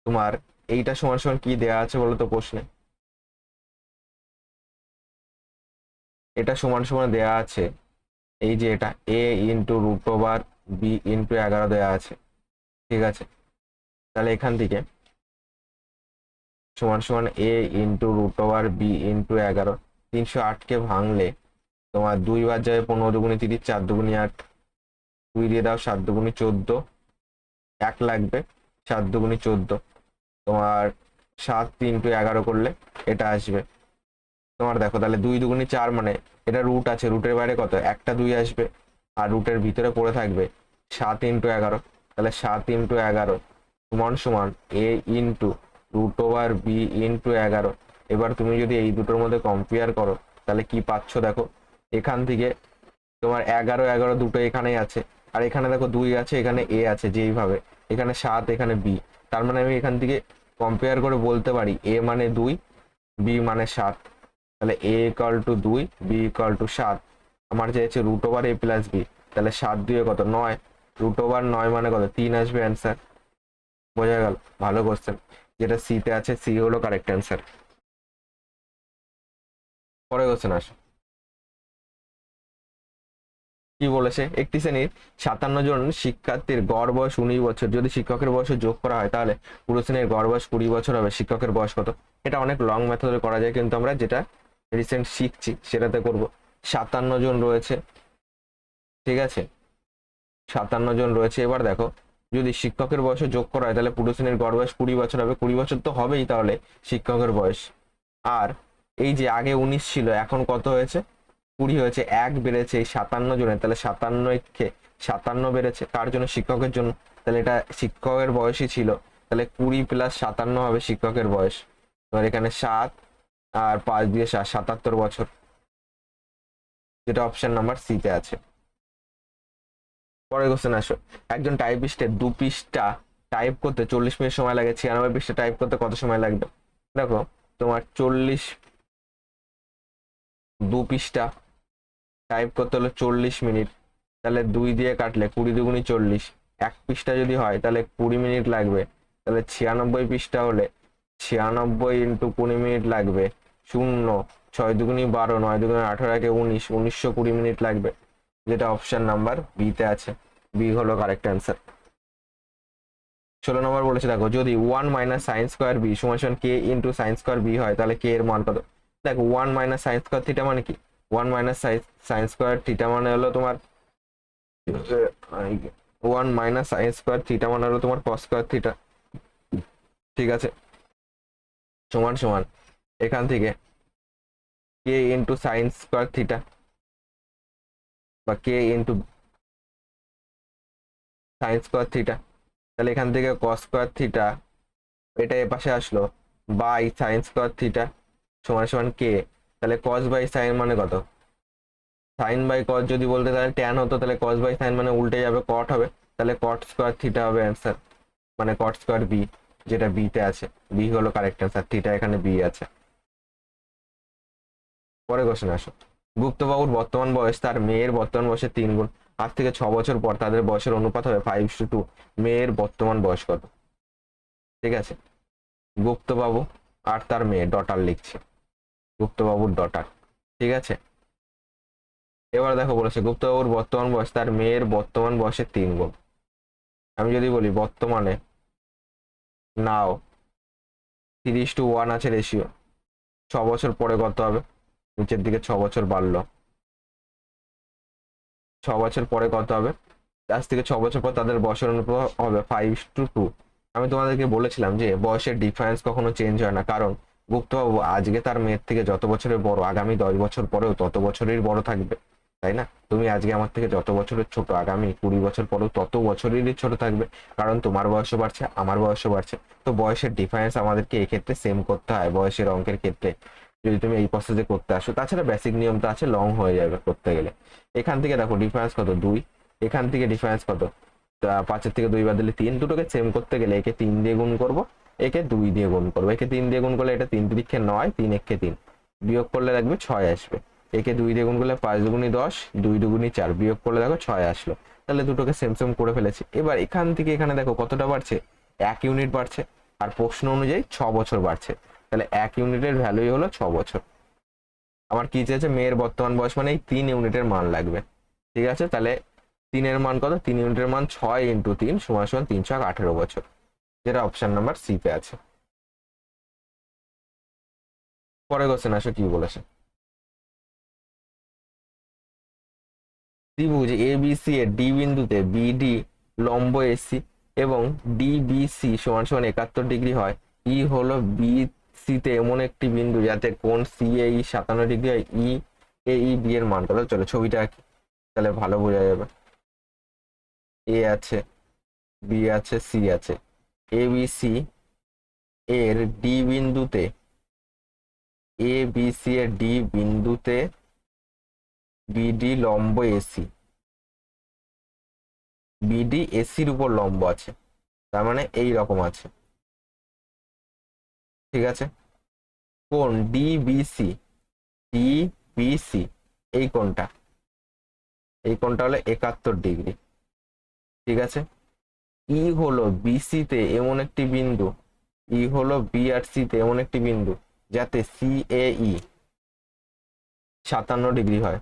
তোমার এইটা সমান সমান কি দেয়া আছে বলো তো প্রশ্নে, এটা সমান সমান দেয়া আছে এই যে এটা a into root over b into 11 দেওয়া আছে। ঠিক আছে, তাহলে এখান থেকে সমান সমান a into root over b into 11, 308কে ভাঙলে তোমার 2 বার যাবে, 15 দুগুণি 30, 4 দুগুণি 8, 2 দিয়ে দাও, 7 দুগুণি 14, 1 লাগবে, 7 দুগুণি 14, তোমার 7 ইন্টু 11 করলে এটা আসবে তোমার। দেখো তাহলে 2 দুগুনি 4, মানে এটা রুট আছে, রুটের বাইরে কত, একটা 2 আসবে, আর রুটের ভিতরে পড়ে থাকবে 7 ইন্টু 11। তাহলে 7 ইন্টু 11 সমান সমান a into root over b into 11। এবার তুমি যদি এই দুটোর মধ্যে কম্পেয়ার করো তাহলে কি পাচ্ছ দেখো, এখান থেকে তোমার 11 11 দুটো এখানেই আছে, আর এখানে দেখো 2 আছে, এখানে এ আছে যেইভাবে, এখানে 7, এখানে বি। তার মানে আমি এখান থেকে কম্পেয়ার করে বলতে পারি এ মানে 2, বি মানে 7। তাহলে a equal to 2, b equal to 7। আমার চেয়েছে root over a plus b, তাহলে 7 2 কত 9, রুট ওভার 9 মানে কত 3 আসবে অ্যান্সার। বোঝা গেল? ভালো কোশ্চেন, যেটা সিতে আছে সি হলো কারেক্ট অ্যান্সার। পরে কোশ্চেন আসো, কি বলেছে, একটি শ্রেণীর 57 জন শিক্ষার্থীর গড় বয়স 19 বছর, যদি শিক্ষকের বয়সে যোগ করা হয় তাহলে পুরো শ্রেণীর গড় বয়স 20 বছর হবে, শিক্ষকের বয়স কত? এটা অনেক লং মেথডে করা যায়, কিন্তু আমরা যেটা রিসেন্ট শিখছি সেটাতে করব। 57 জন রয়েছে, ঠিক আছে, 57 জন রয়েছে। এবার দেখো যদি শিক্ষকের বয়সে যোগ করা হয় তাহলে পুরো শ্রেণীর গড় বয়স 20 বছর হবে, 20 বছর তো হবেই তাহলে শিক্ষকের বয়স। আর এই যে আগে 19 ছিল, এখন কত হয়েছে, 20 হয়েছে, 1 বেড়েছে এই 57 জনের, তাহলে 57 বেড়েছে কার জন্য, শিক্ষকের জন্য। তাহলে এটা শিক্ষকের বয়সই ছিল, তাহলে 20 প্লাস 57 হবে শিক্ষকের বয়স। এবার এখানে 7 আর 5 দিয়ে 77 বছর, যেটা অপশন নাম্বার সিতে আছে। পরের কোশ্চেন আসো, একজন টাইপিস্টের 2 পৃষ্ঠা টাইপ করতে 40 মিনিট সময় লাগে, 96 পৃষ্ঠা টাইপ করতে কত সময় লাগবে? দেখো তোমার 2 পৃষ্ঠা টাইপ করতে হলো 40 মিনিট, তাহলে 2 দিয়ে কাটলে 20 দুগুনি 40, 1 পৃষ্ঠা যদি হয় তাহলে 20 মিনিট লাগবে। তাহলে 96 পৃষ্ঠা হলে 96 ইন্টু 20 মিনিট লাগবে, 0, 6 দুগুনি 12, 9 দুগুনি 18, 19, 1920 মিনিট লাগবে, যেটা অপশন নাম্বার বিতে আছে। বি হলো কারেক্ট অ্যান্সার। 16 নম্বর বলেছে দেখো, যদি 1 মাইনাস সাইন স্কোয়ার বি সমান সমান কে ইন্টু সাইন স্কোয়ার বি হয় তাহলে কে এর মান কত? দেখো 1 মাইনাস সাইন স্কোয়ার থিটা মানে কি, 1 মাইনাস সাইন স্কোয়ার থিটা মানে হলো তোমার 1 মাইনাস সাইন স্কোয়ার থিটা মানে হলো তোমার কস স্কোয়ার থিটা, ঠিক আছে, সমান সমান এখান থেকে কে ইন্টু সাইন স্কোয়ার থিটা বা কে ইন্টু সাইন স্কোয়ার থিটা। তাহলে এখান থেকে কস স্কোয়ার থিটা এটা এ পাশে আসলো, বাই সাইন স্কোয়ার থিটা সমান সমান কে। তাহলে কস বাই সাইন মানে কত, সাইন বাই কস যদি বলতে তাহলে ট্যান হতো, তাহলে কস বাই সাইন মানে উল্টে যাবে, কট হবে, তাহলে কট স্কোয়ার থিটা হবে অ্যান্সার, মানে কট স্কোয়ার বি, যেটা বিতে আছে। বি হলো কারেক্ট অ্যান্সার, থিটা এখানে বি আছে। পরে কোশ্চেন আসো, গুপ্তবাবুর বর্তমান বয়স তার মেয়ের বর্তমান বয়সের 3 গুণ, আজ থেকে 6 বছর পর তাদের বয়সের অনুপাত হবে 5:2, মেয়ের বর্তমান বয়স কত? ঠিক আছে, গুপ্তবাবু আর তার মেয়ে, ডটার লিখছে, গুপ্তবাবুর ডটার, ঠিক আছে। এবার দেখো বলেছে গুপ্তবাবুর বর্তমান বয়স তার মেয়ের বর্তমান বয়সের 3 গুণ। আমি যদি বলি বর্তমানে নাও 3:1 আছে রেশিও, 6 বছর পরে কত হবে, নিচের দিকে 6 বছর বাড়লো, 6 বছর পরে কত হবে, আজ থেকে 6 বছর পর তাদের বয়সের অনুপাত হবে 5:2। আমি তোমাদেরকে বলেছিলাম যে বয়সের ডিফারেন্স কখনো চেঞ্জ হয় না, কারণ গুপ্তবাবু আজকে তার মেয়ের থেকে যত বছরের বড়, আগামী 10 বছর পরেও তত বছরের বড় থাকবে, তাই না? তুমি আজকে আমার থেকে যত বছরের ছোট, আগামী 20 বছর পরেও তত বছরেরই ছোট থাকবে, কারণ তোমার বয়সও বাড়ছে, আমার বয়সও বাড়ছে। তো বয়সের ডিফারেন্স আমাদেরকে এক্ষেত্রে সেম করতে হয় বয়সের অঙ্কের ক্ষেত্রে, যদি তুমি এই প্রসেসে করতে আসো। তাছাড়া বেসিক নিয়ম তো আছে, লং হয়ে যাবে করতে গেলে। এখান থেকে দেখো ডিফারেন্স কত, 2, এখান থেকে ডিফারেন্স কত, 5 থেকে 2 বাদ দিলে 3, দুটোকে সেম করতে গেলে একে 3 দিয়ে গুণ করবো, একে 2 দিয়ে গুণ করবো, একে 3 দিয়ে গুণ করলে এটা 3 3 9, 3 1 3, বিয়োগ করলে দেখবে 6 আসবে, একে 2 দিয়ে গুণ করলে 5 দুগুনি 10, 2 দুগুনি 4, বিয়োগ করলে দেখো 6 আসলো। তাহলে দুটোকে সেম সেম করে ফেলেছি। এবার এখান থেকে এখানে দেখো কতটা বাড়ছে, 1 ইউনিট বাড়ছে, আর প্রশ্ন অনুযায়ী 6 বছর বাড়ছে, তাহলে 1 ইউনিটের ভ্যালুই হলো 6 বছর। আমার কি চেয়েছে, মেয়ের বর্তমান বয়স মানে এই 3 ইউনিটের মান লাগবে, ঠিক আছে। তাহলে 3 এর মান কত, 3 ইউনিটের মান 6 ইন্টু 3 সমান সমান 318 বছর, যেটা অপশন নাম্বার সি তে আছে। পরে কোশ্চেন আসো, কি বলেছে, ত্রিভুজ এবিসি এর ডি বিন্দুতে বিডি লম্ব এসি এবং ডিবিসি সমান সমান 71 ডিগ্রি হয়, ই হলো বি সি তে এমন একটি বিন্দু যাতে কোণ সি এ ই 57 ডিগ্রি হয়। ই এ ই বি এর মান কত? চলো ছবিটা আঁকি, তাহলে ভালো বোঝা যাবে। এ আছে, বি আছে, সি আছে। এ বি সি এর ডি বিন্দুতে, এ বি সি এর ডি বিন্দুতে বিডি লম্ব এসি, বিডি এসির উপর লম্ব আছে, তার মানে এই রকম আছে, ঠিক আছে। কোণ ডিবিসি, ডিবিসি এই কোণটা, এই কোণটা হলো 71 ডিগ্রি, ঠিক আছে। ই হলো বিসি তে এমন একটি বিন্দু, ই হলো বি আর সি তে এমন একটি বিন্দু যাতে সি এ ই 57 ডিগ্রি হয়।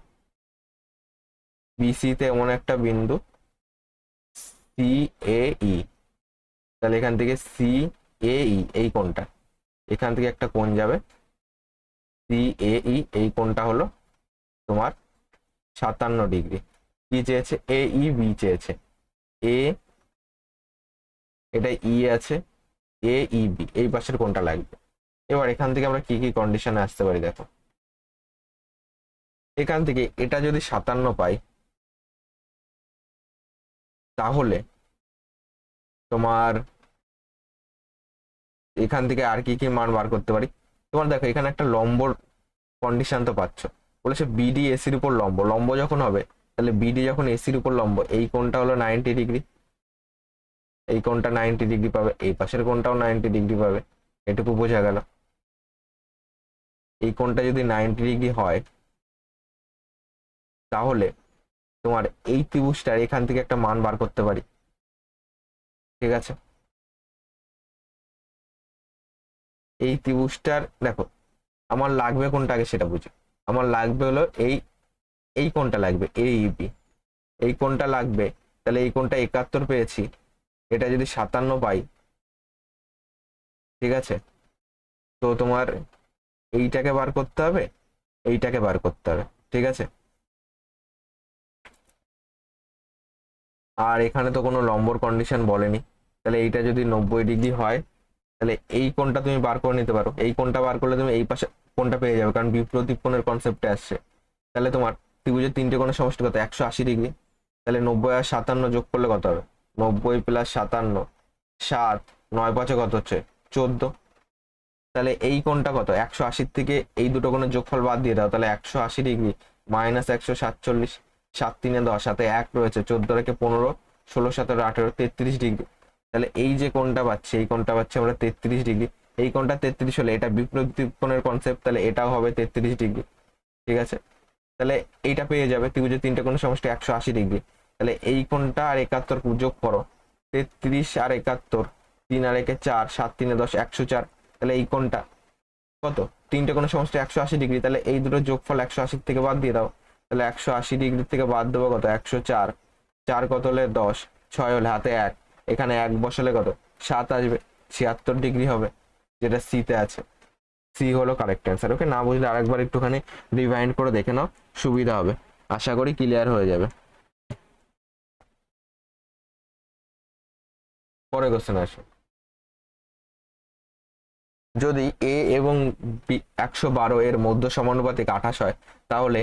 বিসি তে এমন একটা বিন্দু সি এ ই, তাহলে এখান থেকে সি এ ই এই কোণটা, এখান থেকে একটা কোণ যাবে সি এ ই, এই কোণটা হলো তোমার 57 ডিগ্রি। কি চেয়েছে? এ ই বি চেয়েছে। এ, এটা ই আছে, এ ই বি এই পাশের কোণটা লাগবে। এবার এখান থেকে আমরা কি কি কন্ডিশনে আসতে পারি দেখো। এখান থেকে এটা যদি 57 পাই, তাহলে তোমার এখান থেকে আর কি কি মান বার করতে পারি। তোমার দেখো এখানে একটা লম্বর কন্ডিশন তো পাচ্ছ, বলেছে বিডি এসির উপর লম্ব, লম্ব যখন হবে তাহলে বিডি যখন এসির উপর লম্ব, এই কোণটা হলো 90 ডিগ্রি, এই কোণটা 90 ডিগ্রি পাবে, এই পাশের কোণটাও 90 ডিগ্রি পাবে, এটুকু বোঝা গেল। এই কোণটা যদি 90 ডিগ্রি হয়, তাহলে তোমার এই ত্রিভুজটার এখান থেকে একটা মান বার করতে পারি, ঠিক আছে। এই ত্রিভুজটার দেখো আমার লাগবে কোনটা আগে সেটা বুঝো। আমার লাগবে হলো এই, এই কোণটা লাগবে এইবি, এই কোণটা লাগবে, তাহলে এই কোণটা 71 পেয়েছি, এটা যদি 57 পাই, ঠিক আছে, তো তোমার এইটাকে বার করতে হবে, এইটাকে বার করতে হবে, ঠিক আছে। আর এখানে তো কোনো লম্বর কন্ডিশন বলেনি, তাহলে এইটা যদি 90 ডিগ্রি হয়, তাহলে এই কোণটা তুমি বার করে নিতে পারো, এই কোণটা বার করলে তুমি এই পাশে কোণটা পেয়ে যাবে, কারণ বিপ্রতীপ কোণের কনসেপ্টে আসছে। তাহলে তোমার ত্রিভুজের তিনটে কোণের সমষ্টি কত? 180 ডিগ্রি। তাহলে 90 আর 57 যোগ করলে কত হবে? 90 প্লাস 57, 7, 9 5 কত হচ্ছে? 14। তাহলে এই কোণটা কত? 180 থেকে এই দুটো কোণের যোগফল বাদ দিয়ে দাও, তাহলে 180 ডিগ্রি মাইনাস 147, 7 3 10, সাথে 1 রয়েছে, 14 রেখে 15, 16 17 18, 33 ডিগ্রি। তাহলে এই যে কোণটা পাচ্ছি, এই কোণটা পাচ্ছি আমরা 33 ডিগ্রি। এই কোণটা 33 হলে এটা বিপরীত কোণের কনসেপ্ট, তাহলে এটাও হবে 33 ডিগ্রি, ঠিক আছে। তাহলে এইটা পেয়ে যাবে, ত্রিভুজের তিনটে কোণের সমষ্টি 180 ডিগ্রি। তাহলে এই কোণটা আর 71 যোগ করো, 33 আর 71, 3 আর 1 4, 7 3 10, 104। তাহলে এই কোণটা কত? তিনটে কোণের সমষ্টি 180 ডিগ্রি, তাহলে এই দুটো যোগফল 180 থেকে বাদ দিয়ে দাও, তাহলে 180 ডিগ্রি থেকে বাদ দেবো কত? 104, 4 কত হলে 10, 6 হলে হাতে 1, এখানে 1 বসালে কত? 7 আসবে, 76 ডিগ্রি হবে, যেটা সিতে আছে। সি হলো কারেক্ট অ্যান্সার। ওকে, না বুঝলে আরেকবার একটুখানি রিভাইন্ড করে দেখে নাও, সুবিধা হবে, আশা করি ক্লিয়ার হয়ে যাবে। পরে কোশ্চেন আসো। যদি এ এবং 112 এর মধ্য সমানুপাতিক 28 হয়, তাহলে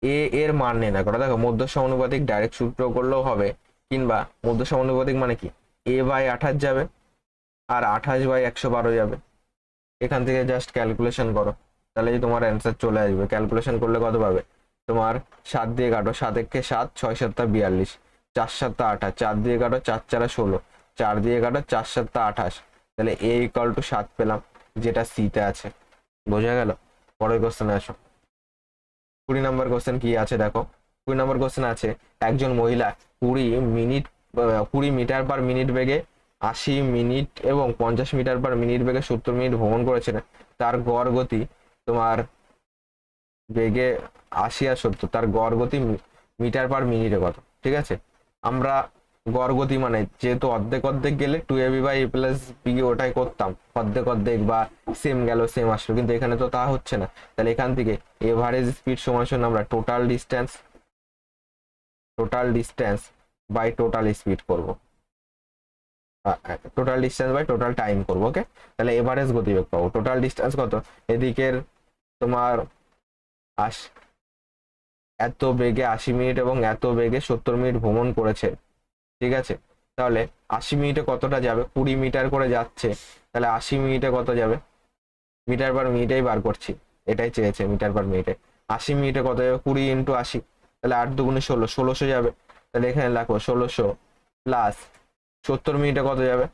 এ এর মান নির্ণয় করো। দেখো মধ্য সমানুপাতিক ডাইরেক্ট সূত্র করলেও হবে, কিংবা মধ্য সমানুপাতিক মানে কি, এ বাই 28 যাবে আর 28 বাই 112 যাবে, এখান থেকে জাস্ট ক্যালকুলেশন করো, তাহলেই তোমার অ্যান্সার চলে আসবে। ক্যালকুলেশন করলে কত পাবে? তোমার 7 দিয়ে কাটো, 7 একে 7, 6 7 42, 4 7 28, 4 দিয়ে কাটো, 4 4 16, 4 দিয়ে কাটো, 4 7 28। তাহলে এ ইকুয়াল টু 7 পেলাম, যেটা সিতে আছে। বোঝা গেল? পরের কোশ্চেনে আসো। 20 নম্বর কোশ্চেন কি আছে দেখো। 20 নম্বর কোশ্চেন আছে, একজন মহিলা 20 মিনিট 20 মিটার/মিনিট বেগে 80 মিনিট এবং 50 মিটার/মিনিট বেগে 70 মিনিট ভ্রমণ করেছিলেন। তার গড় গতি তোমার বেগে 80 আর 70, তার গড় গতি মিটার/মিনিটে কত? ঠিক আছে, আমরা গড় গতি মানে যেহেতু অর্ধেক অর্ধেক গেলে 2ab/a+b ওটাই করতাম, অর্ধেক অর্ধেক বা সেম গেল সেম আসলো, কিন্তু এখানে তো তা হচ্ছে না। তাহলে এখান থেকে এভারেজ স্পিড সমান আমরা total distance by total speed করব। Total distance by total time করবো। ওকে, তাহলে এভারেজ গতিবেগ পাবো। টোটাল ডিস্টেন্স কত, এদিকের তোমার এত বেগে 80 মিনিট এবং এত বেগে 70 মিনিট ভ্রমণ করেছে, ঠিক আছে। তাহলে 80 মিনিটে কতটা যাবে, 20 মিটার করে যাচ্ছে, তাহলে 80 মিনিটে কত যাবে, মিটার পার মিনিটেই বার করছি, এটাই চেয়েছে মিটার পার মিনিটে। 80 মিনিটে কত যাবে, 20 × 80, তাহলে 8 × 2 = 16, 1600 যাবে। তাহলে এখানে রাখো 1600 প্লাস 70 মিনিটে কত যাবে,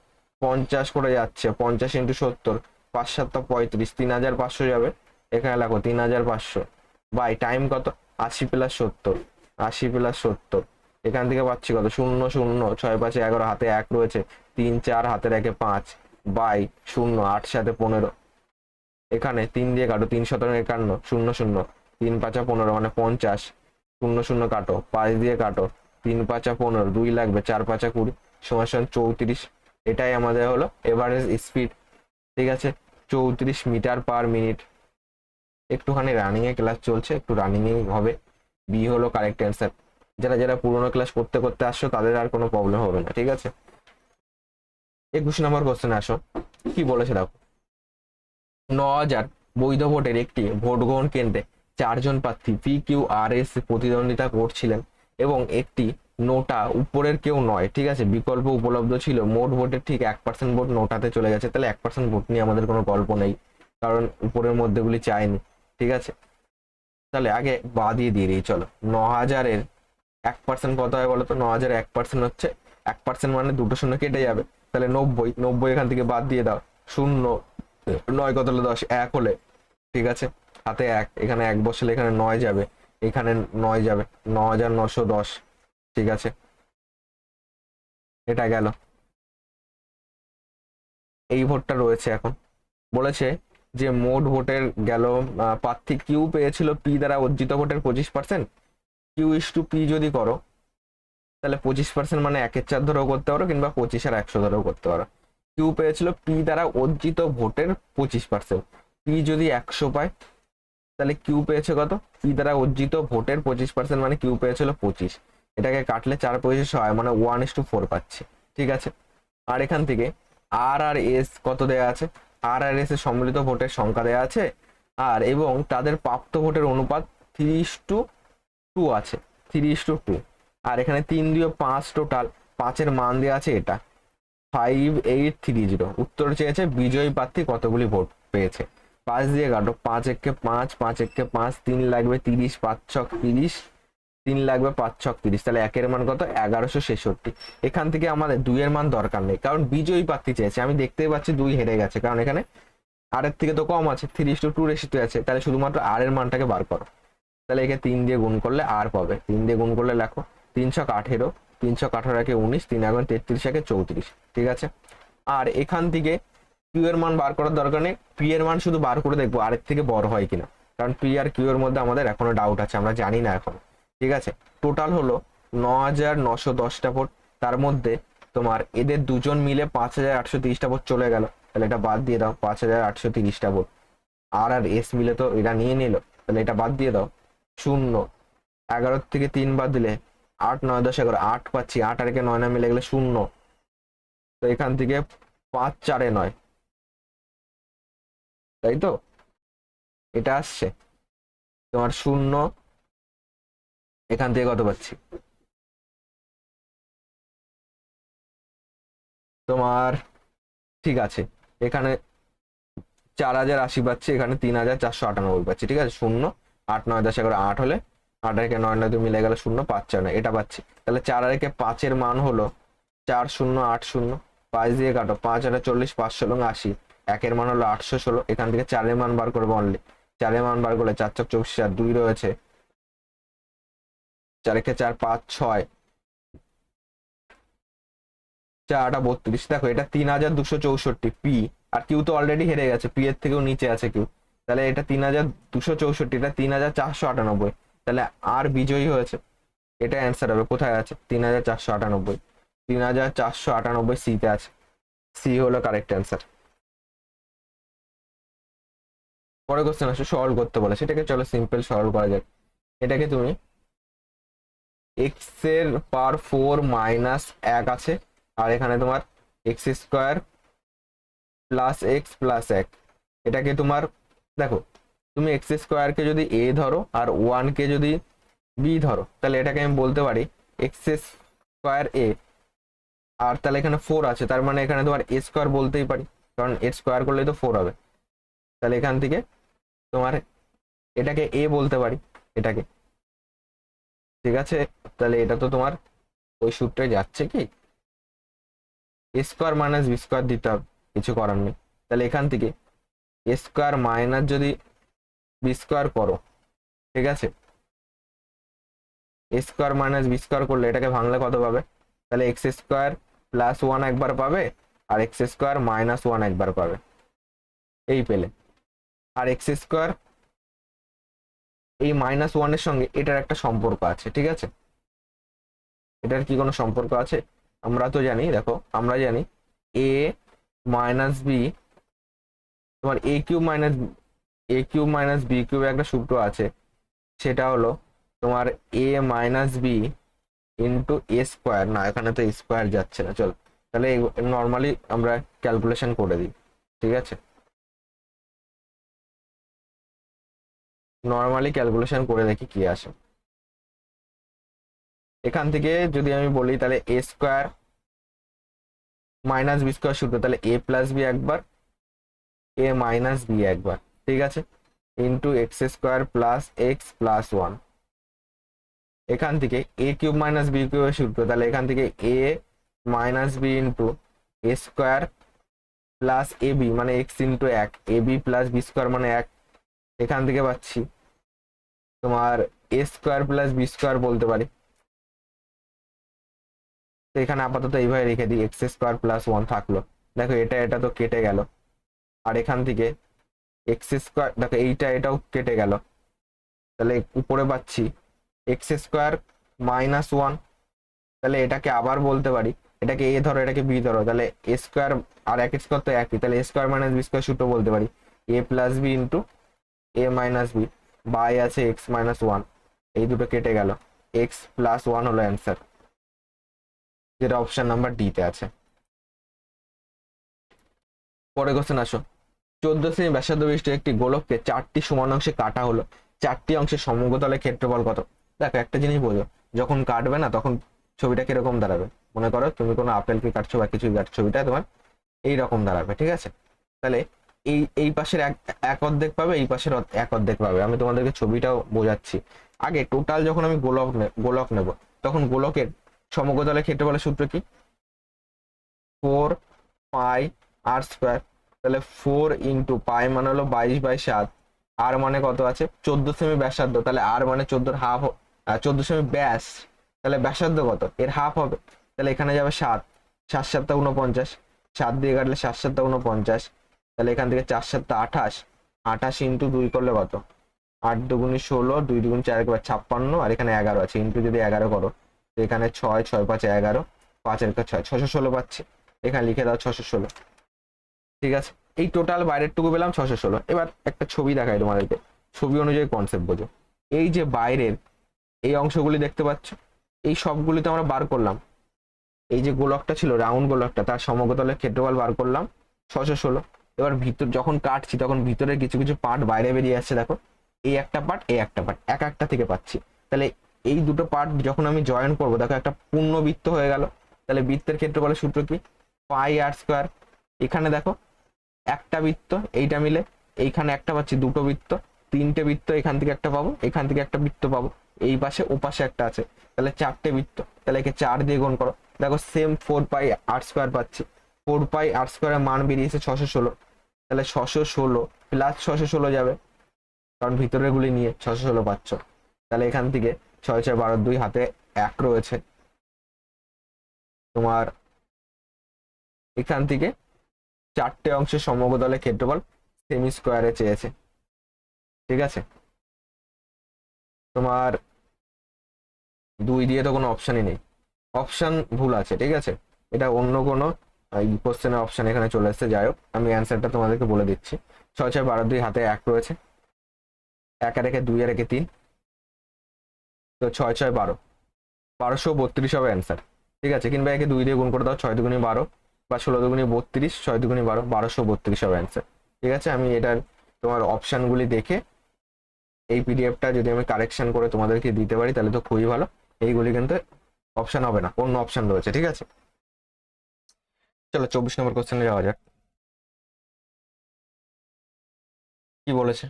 50 করে যাচ্ছে, 50 × 70, 5 × 7 = 35, 3500 যাবে। এখানে রাখো 3500 বাই টাইম কত, 80 + 70, 80 + 70, এখান থেকে পাচ্ছি কত, 0 0, 6 5 11, হাতে 1 রয়েছে, 3 4, হাতের 1 5 বাই 0, 8 7 15, এখানে 3 দিয়ে কাটো, 3 7 51, 0 0, 3 5 15 মানে 50, 0 0 কাটো, 5 দিয়ে কাটো, 3 5 15, 2 লাগবে, 4 5 20, = 34। এটাই আমাদের হলো এভারেজ স্পিড, ঠিক আছে, 34 মিটার পার মিনিট। একটুখানি রানিং এ ক্লাস চলছে, একটু রানিং এ হবে। বি হলো কারেক্ট অ্যান্সার। যারা যারা পুরোনো ক্লাস করতে করতে আসছো তাদের আর কোনো প্রবলেম হবে না, ঠিক আছে। 21 নম্বর কোশ্চেনে আসো, কি বলেছে দেখো। 9000 বৈধ ভোটের একটি ভোট গ্রহণ কেন্দ্রে 4 জন প্রার্থী PQRS প্রতিদ্বন্দ্বিতা করছিলেন এবং একটি নোটা উপরের কেউ নয়, ঠিক আছে, বিকল্প উপলব্ধ ছিল। মোট ভোটের ঠিক 1% ভোট নোটাতে চলে গেছে, তাহলে 1% ভোট নিয়ে আমাদের কোনো গল্প নেই, কারণ উপরের মধ্যেগুলি চায়নি, ঠিক আছে। তাহলে আগে বাদিয়ে দিয়ে দিই, চলো। 9000-এর 1% কত হয় বলো তো, 9000 1% হচ্ছে 1% মানে দুটো শূন্য কেটে যাবে, তাহলে 90, 90 এখান থেকে বাদ দিয়ে দাও, 0 9 কত হলো 10, 1 হলে, ঠিক আছে, হাতে 1, এখানে 1 বসলে এখানে 9 যাবে, এখানে 9 যাবে, 9910, ঠিক আছে, এটা গেল। এই ভোটটা রয়েছে এখন। বলেছে যে মোট ভোটের গেল, প্রার্থী কিউ পেয়েছিল পি দ্বারা অর্জিত ভোটের 25%। Q/P যদি করো তাহলে 25% মানে 1/4 ধরেও করতে পারো, কিংবা 25 আর 100 ধরেও করতে পারো। কিউ পেয়েছিল পি দ্বারা অর্জিত ভোটের 25%। পি যদি 100 পায় তাহলে কিউ পেয়েছে কত, পি দ্বারা অর্জিত ভোটের 25% মানে কিউ পেয়েছিল 25। এটাকে কাটলে 4 25 হয়, মানে 1:4 পাচ্ছে, ঠিক আছে। আর এখান থেকে আর আর এস কত দেয়া আছে, আর আর এস এর সম্মিলিত ভোটের সংখ্যা দেয়া আছে, আর এবং তাদের প্রাপ্ত ভোটের অনুপাত 3:2 আছে, 3:2। আর এখানে 3 দিয়ে 5 টোটাল, 5-এর মান দেওয়া আছে এটা 5830। উত্তর চেয়েছে বিজয়ী প্রার্থী কতগুলি ভোট পেয়েছে। 5 দিয়ে কাটো, 5 একে 5, 5 একে 5, 3 লাগবে 30, 5 ছক 30, 3 লাগবে 5 ছক 30, তাহলে 1-এর মান কত, 1166। এখান থেকে আমাদের 2-এর মান দরকার নেই, কারণ বিজয়ী প্রার্থী চেয়েছে। আমি দেখতেই পাচ্ছি 2 হেরে গেছে, কারণ এখানে আর এর থেকে তো কম আছে, 3:2 রেশিওতে আছে, তাহলে শুধুমাত্র আর এর মানটাকে বার করো। তাহলে একে 3 দিয়ে গুণ করলে আর পাবে, 3 দিয়ে গুণ করলে লেখো 3 ছক 18, 3 ছক 18 একে 19, 3 আগুন 33 একে 34, ঠিক আছে। আর এখান থেকে কিউ এর মান বার করার দরকার নেই, পি এর মান শুধু বার করে দেখবো আরের থেকে বড় হয় কিনা, কারণ পি আর কিউ এর মধ্যে আমাদের এখনো ডাউট আছে, আমরা জানি না এখন, ঠিক আছে। টোটাল হলো 9910টা ভোট, তার মধ্যে তোমার এদের দুজন মিলে 5830টা ভোট চলে গেল, তাহলে এটা বাদ দিয়ে দাও, 5830টা ভোট। আর আর এস মিলে তো এটা নিয়ে নিল, তাহলে এটা বাদ দিয়ে দাও, 0, 11 থেকে 3 বাদ দিলে 8 9 10 11, 8 পাচ্ছি, 8 আর 9 না মিলে গেলে 0, তো এখান থেকে 5 4 9, তাই তো, এটা আসছে তোমার 0। এখান থেকে কত পাচ্ছি তোমার, ঠিক আছে, এখানে 4080 পাচ্ছি, এখানে 3498 পাচ্ছি, ঠিক আছে। 0 8 9 10 11, 8 হলে 8 আর 9 9 মিলে গেল 0, 5 4 9, এটা পাচ্ছি। তাহলে 4 আর 5-এর মান হলো 4080, 5 দিয়ে কাটো, 5 আর 40, 5 16 80, 1-এর মান হলো 816। এখান থেকে 4-এর মান বার করবো অনলি, 4-এর মান বার করলে 4 ছক 24, আর 2 রয়েছে, 4 একে 4 5 6, 4 8 32। দেখো এটা 3264 পি, আর কিউ তো অলরেডি হেরে গেছে, পি এর থেকেও নিচে আছে কিউ, তাহলে এটা 3264, এটা 3498, তাহলে আর বিজয়ী হয়েছে। এটা অ্যান্সার হবে, কোথায় আছে, 3498, 3498 সিতে আছে, সি হলো কারেক্ট অ্যান্সার। পরে কোশ্চেন আসো, সলভ করতে বলে, সেটাকে চলো সিম্পল সলভ করা যাক। এটাকে তুমি এক্স এর পাওয়ার 4 - 1 আছে, আর এখানে তোমার x square plus x plus এক, এটাকে তোমার দেখো তুমি এক্স স্কোয়ারকে যদি এ ধরো আর ওয়ানকে যদি বি ধরো, তাহলে এটাকে আমি বলতে পারি এক্স স্কোয়ার এ, আর তাহলে এখানে 4 আছে, তার মানে এখানে তোমার এ স্কোয়ার বলতেই পারি, কারণ এ স্কোয়ার করলেই তো 4 হবে। তাহলে এখান থেকে তোমার এটাকে এ বলতে পারি, এটাকে, ঠিক আছে। তাহলে এটা তো তোমার ওই সূত্রে যাচ্ছে কি, এ স্কোয়ার মাইনাস বি স্কোয়ার দিতে হবে, কিছু করার নেই। তাহলে এখান থেকে এ স্কোয়ার মাইনাস যদি বি স্কোয়ার করো, ঠিক আছে, এ স্কোয়ার মাইনাস বি স্কোয়ার করলে এটাকে ভাঙলে কত পাবে, তাহলে এক্স স্কোয়ার প্লাস ওয়ান একবার পাবে আর এক্স স্কোয়ার মাইনাস ওয়ান একবার পাবে, এই পেলে। আর এক্স স্কোয়ার এই মাইনাস ওয়ানের সঙ্গে এটার একটা সম্পর্ক আছে, ঠিক আছে। এটার কি কোনো সম্পর্ক আছে? আমরা তো জানি, দেখো আমরা জানি এ মাইনাস বি, তোমার এ কিউব মাইনাস বি কিউব একটা সূত্র আছে, সেটা হলো তোমার এ মাইনাস বি ইন্টু এ স্কোয়ার, না এখানে তো স্কোয়ার যাচ্ছে না, চলো তাহলে নর্মালি আমরা ক্যালকুলেশন করে দিই, ঠিক আছে, নর্মালি ক্যালকুলেশন করে দেখি কি আসে। এখান থেকে যদি আমি বলি তাহলে A square minus B square সূত্র, তাহলে এ প্লাস বি একবার, এ মাইনাস বি একবার, ঠিক আছে, into x square plus x plus one. এখান থেকে এ কিউব মাইনাস বি কিউবের সূত্র, তাহলে এখান থেকে এ minus B into A square plus A B মানে এক্স ইন্টু এক, A B plus B square মানে এক। এখান থেকে পাচ্ছি তোমার এ স্কোয়ার প্লাস বি স্কোয়ার বলতে পারি। তো এখানে আপাতত এইভাবে রেখে দিই, এক্স স্কোয়ার প্লাস ওয়ান থাকলো, দেখো এটা এটা তো কেটে গেল, আর এখান থেকে এক্স স্কোয়ার, দেখো এইটা এটাও কেটে গেল, তাহলে উপরে পাচ্ছি এক্স স্কোয়ার মাইনাস ওয়ান। তাহলে এটাকে আবার বলতে পারি, এটাকে এ ধরো এটাকে বি ধরো, তাহলে এ স্কোয়ার আর এক স্কোয়ার তো একই, তাহলে A square minus B square সূত্র বলতে পারি A plus B into A minus B, by আছে এক্স মাইনাস ওয়ান, এই দুটো কেটে গেল, এক্স প্লাস ওয়ান হলো অ্যান্সার, যেটা অপশন নাম্বার ডি তে আছে। পরে কোশ্চেন আসো, 14 সেমি ব্যাসার্ধ বিশিষ্ট একটি গোলককে 4টি সমান অংশে কাটা হলো, 4টি অংশের সমগ্রতলের ক্ষেত্রফল কত? দেখো একটা জিনিস বোঝো, যখন কাটবে না তখন ছবিটা কিরকম দাঁড়াবে, মনে করো তুমি কোনো আপেলকে কাটছো বা কিছুই কাটছো, ছবিটা তোমার এইরকম দাঁড়াবে, ঠিক আছে। তাহলে এই এই পাশের এক অর্ধেক পাবে, এই পাশের এক অর্ধেক পাবে, আমি তোমাদেরকে ছবিটাও বোঝাচ্ছি। আগে টোটাল যখন আমি গোলক নেব, তখন গোলকের সমগ্রতলের ক্ষেত্রফলের সূত্র কি, 4 পাই আর স্কোয়ার, তাহলে 4 ইন্টু পাই মানে হলো 22/7, আর মানে কত আছে 14 সেমি ব্যাসার্ধ, তাহলে আর মানে 14 হাফ, 14 সেমি ব্যাস, তাহলে ব্যাসার্ধ কত এর হাফ হবে, তাহলে এখানে যাবে 7, 7 7 49, 7 দিয়ে কাটলে 7 7 49, তাহলে এখান থেকে 4 7 28, 28 ইন্টু 2 করলে কত, 8 দুগুণে 16, 2 দুগুণ 4 একবার 56, আর এখানে 11 আছে, ইন্টু যদি 11 করো তো এখানে 6 6 5 11, 5 এর 6 616 পাচ্ছি, এখানে লিখে দাও 616, ঠিক আছে। এই টোটাল বাইরের টুকু পেলাম 616। এবার একটা ছবি দেখাই তোমাদেরকে, ছবি অনুযায়ী কনসেপ্ট বোঝো। এই যে বাইরের এই অংশগুলি দেখতে পাচ্ছ, এই সবগুলি তো আমরা বার করলাম, এই যে গোলকটা ছিল রাউন্ড গোলকটা, তার সমগ্রতলের ক্ষেত্রফল বার করলাম 616। এবার ভিতর যখন কাটছি তখন ভিতরের কিছু কিছু পার্ট বাইরে বেরিয়ে আসছে, দেখো এই একটা পার্ট এই একটা পার্ট এক একটা থেকে পাচ্ছি, তাহলে এই দুটো পার্ট যখন আমি জয়েন করবো দেখো একটা পূর্ণ বৃত্ত হয়ে গেল। তাহলে বৃত্তের ক্ষেত্রফলের সূত্র কি, পাই আর স্কোয়ার। এখানে দেখো একটা বৃত্ত, এইটা মিলে এইখানে একটা পাচ্ছি, দুটো বৃত্ত, তিনটে বৃত্ত, এখান থেকে একটা পাবো, এখান থেকে একটা বৃত্ত পাবো, এই পাশে ও পাশে একটা আছে, তাহলে 4টে বৃত্ত, তাহলে একে 4 দিয়ে গুণ করো, দেখো সেম 4 পাই আর স্কোয়ার পাচ্ছি, 4 পাই আর স্কোয়ারের মান বেরিয়েছে 616, তাহলে 616 প্লাস 616 যাবে, কারণ ভিতরের গুলি নিয়ে 616 পাচ্ছ, তাহলে এখান থেকে 6 6 12 2 হাতে 1 রয়েছে, তোমার এখান থেকে 4টে অংশের সমগ্রতলের ক্ষেত্রফল সেমি স্কোয়ারে চেয়েছে, ঠিক আছে। তোমার 2 দিয়ে তো কোনো অপশনই নেই, অপশন ভুল আছে, ঠিক আছে, এটা অন্য কোনো কোশ্চেনের অপশন এখানে চলে এসেছে, যাই হোক আমি অ্যান্সারটা তোমাদেরকে বলে দিচ্ছি। 6 6 12 2 হাতে 1 রয়েছে, 1 আর 1 2 আর 1 3, তো 6 6 12, 1232 হবে অ্যান্সার, ঠিক আছে। কিংবা একে 2 দিয়ে গুণ করে দাও, 6 2 12, বা 16×32, 6×12, 1232 হবে অ্যান্সার। ঠিক আছে, আমি এটার তোমার অপশানগুলি দেখে এই পিডিএফটা যদি আমি কারেকশন করে তোমাদেরকে দিতে পারি তাহলে তো খুবই ভালো। এইগুলি কিন্তু অপশান হবে না, অন্য অপশান রয়েছে। ঠিক আছে, চলো 24 নম্বর কোশ্চেনে যাওয়া যাক। কি বলেছে?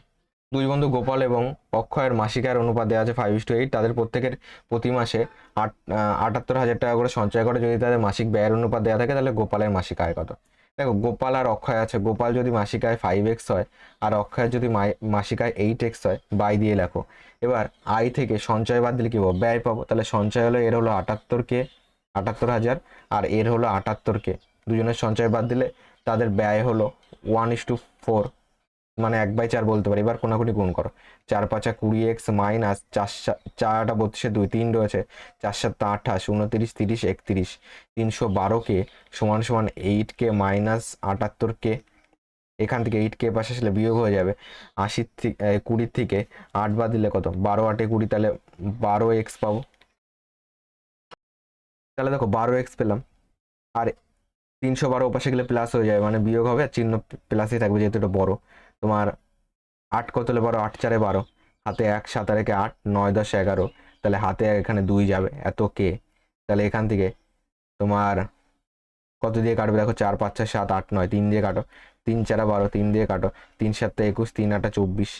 দুই বন্ধু গোপাল এবং অক্ষয়ের মাসিক আয়ের অনুপাত দেওয়া আছে 5:8। তাদের প্রত্যেকের প্রতি মাসে 78,000 টাকা করে সঞ্চয় করে। যদি তাদের মাসিক ব্যয়ের অনুপাত দেওয়া থাকে তাহলে গোপালের মাসিক আয় কত? দেখো, গোপাল আর অক্ষয় আছে। গোপাল যদি মাসিক আয় 5x হয় আর অক্ষয়ের যদি মাসিক আয় 8x হয়, বাই দিয়ে লেখো। এবার আয় থেকে সঞ্চয় বাদ দিলে কি পাবো? ব্যয় পাবো। তাহলে সঞ্চয় হলো, এর হলো 78K, 78,000, আর এর হলো 78K। দুজনের সঞ্চয় বাদ দিলে তাদের ব্যয় হলো 1:4, মানে 1/4 বলতে পারি। এবার কোনাকুনি গুণ করো। 4×5 20x মাইনাস 4×8 32, 2 3 রয়েছে, 4×7 28, 29, 30, 31, 312K সমান সমান 8K মাইনাস 78K। এখান থেকে 8K পাশে আসলে বিয়োগ হয়ে যাবে। 80 থেকে 20 থেকে 8 বাদ দিলে কত? 12×8 20, তাহলে 12x পাবো। তাহলে দেখো 12x পেলাম, আর 312 পাশে গেলে প্লাস হয়ে যাবে, মানে বিয়োগ হবে আর চিহ্ন প্লাসই থাকবে যেহেতু এটা বড়। তোমার 8 কত হলে 12? 8×4 12, হাতে 1, 7 আর 1 8, 9 10 11, তাহলে হাতে এখানে 2 যাবে, এত কে। তাহলে এখান থেকে তোমার কত দিয়ে কাটবে? দেখো 4 5 6 7 8 9, 3 দিয়ে কাটো, 3×4 12, 3 দিয়ে কাটো, 3 7 21, 3 8 24।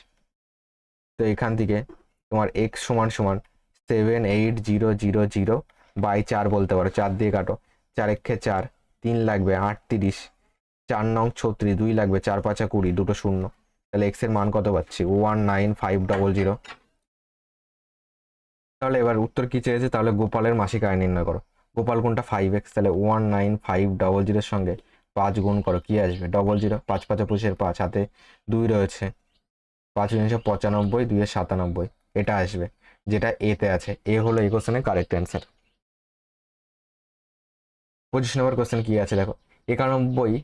তো এখান থেকে তোমার x সমান সমান 78000 বাই 4 বলতে পারো। 4 দিয়ে কাটো, 4 1 4, 3 লাগবে 8 30, 4 9 36, 2 লাগবে, 4 5 20, দুটো শূন্য। তাহলে x এর মান কত পাচ্ছি? 19500। তাহলে এবার উত্তর কি চেয়েছে? তাহলে গোপালের মাসিক আয় নির্ণয় করো। গোপাল কোনটা? 5x। তাহলে 19500 এর সঙ্গে 5 গুণ করো, কি আসবে? 00, 5 5 25, 5 হাতে 2 রয়েছে, 5 95, 2 97, এটা আসবে, যেটা এতে আছে। এ হলো এই কোশ্চেনের কারেক্ট অ্যান্সার। 25 নম্বর কোশ্চেন কি আছে দেখো। 91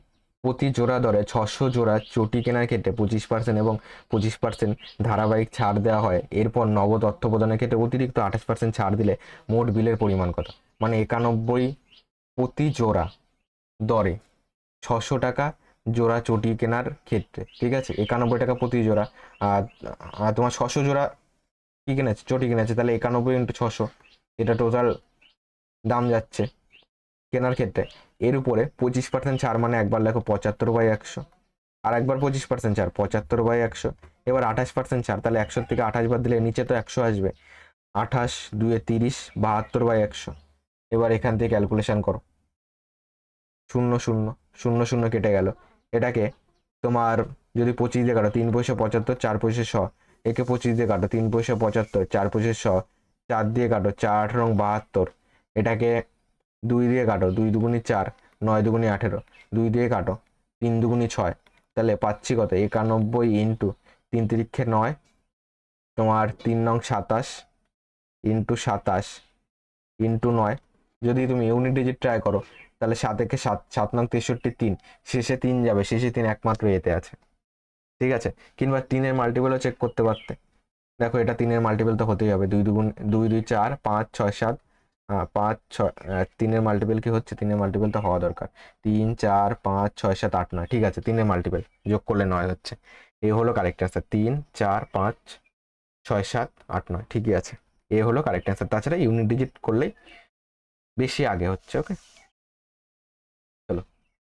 প্রতি জোড়া দরে 600 জোড়া চটি কেনার ক্ষেত্রে 25% এবং 25% ধারাবাহিক ছাড় দেওয়া হয়। এরপর নগদ অর্থ প্রদানের ক্ষেত্রে অতিরিক্ত 28% ছাড় দিলে মোট বিলের পরিমাণ কত? মানে 91 প্রতি জোড়া দরে 600 টাকা জোড়া চটি কেনার ক্ষেত্রে, ঠিক আছে, 91 টাকা প্রতি জোড়া। আর আর তোমার 600 জোড়া কি কিনেছে? চটি কিনেছে। তাহলে 91 × 600, এটা টোটাল দাম যাচ্ছে কেনার ক্ষেত্রে। এর উপরে 25% ছাড়, মানে একবার লেখো 75/100, আর একবার 25% ছাড় 75/100। এবার 28% ছাড়, তাহলে 100 থেকে 28 বাদ দিলে নিচে তো 100 আসবে। 28 2 30, 72/100। এবার এখান থেকে ক্যালকুলেশন করো। 0 0 0 0 কেটে গেল। এটাকে তোমার যদি 25 দিয়ে কাটো, 3 পয়সা 75, 4 পয়সা 100। একে 25 দিয়ে কাটো, 3 পয়সা 75, 4 পয়সা 100, 4 দিয়ে কাটো, 4 8 72। এটাকে 2 দিয়ে কাটো, 2 2 4, 9 2 18, 2 দিয়ে কাটো, 3 2 6। তাহলে পাচ্ছি কত? 91 ইন্টু 3 3 9, তোমার 3 9 27 ইন্টু 27 ইন্টু 9। যদি তুমি ইউনিট ডিজিট ট্রাই করো তাহলে 7 একে 7, 7 9 63, 3 শেষে 3 যাবে, শেষে 3 একমাত্র এতে আছে। ঠিক আছে, কিংবা 3-এর মাল্টিপলও চেক করতে পারতে। দেখো এটা 3-এর মাল্টিপল তো হতেই হবে, 2 2 2 4 5 6 7, 5 6, 3-এর মাল্টিপল কি হচ্ছে? 3-এর মাল্টিপল তো হওয়া দরকার। 3 4 5 6 7 8 9, ঠিক আছে, 3-এর মাল্টিপল যোগ করলে 9 হচ্ছে। এই হলো কারেক্ট অ্যান্সার। 3 4 5 6 7 8 9, ঠিকই আছে, এ হলো কারেক্ট অ্যান্সার। তাছাড়া ইউনিট ডিজিট করলেই বেশি আগে হচ্ছে। ওকে, চলো।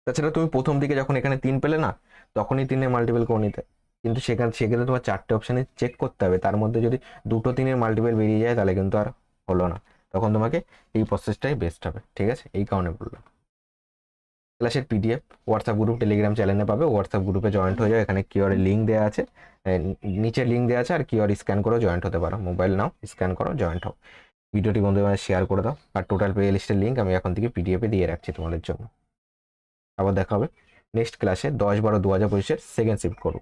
তাছাড়া তুমি প্রথম দিকে যখন এখানে 3 পেলে না, তখনই 3-এর মাল্টিপল করে নিতে, কিন্তু সেখানে তোমার 4টে অপশানে চেক করতে হবে, তার মধ্যে যদি দুটো 3-এর মাল্টিপল বেরিয়ে যায় তাহলে কিন্তু আর হলো না, তখন তোমাকে এই প্রসেসটাই বেস্ট হবে। ঠিক আছে, এই কারণে বললাম। ক্লাসের পিডিএফ হোয়াটসঅ্যাপ গ্রুপ, টেলিগ্রাম চ্যানেলে পাবে। হোয়াটসঅ্যাপ গ্রুপে জয়েন্ট হয়ে যাও, এখানে কিউআর লিঙ্ক দেওয়া আছে, নিচে লিঙ্ক দেওয়া আছে, আর কিউআর স্ক্যান করে জয়েন্ট হতে পারো। মোবাইল নাও, স্ক্যান করো, জয়েন্ট হও। ভিডিওটি বন্ধুদের মাঝে শেয়ার করে দাও, আর টোটাল প্লে লিস্টের লিঙ্ক আমি এখন থেকে পিডিএফে দিয়ে রাখছি তোমাদের জন্য। আবার দেখা হবে নেক্সট ক্লাসে 10 12 2025 সেকেন্ড শিফট করবো।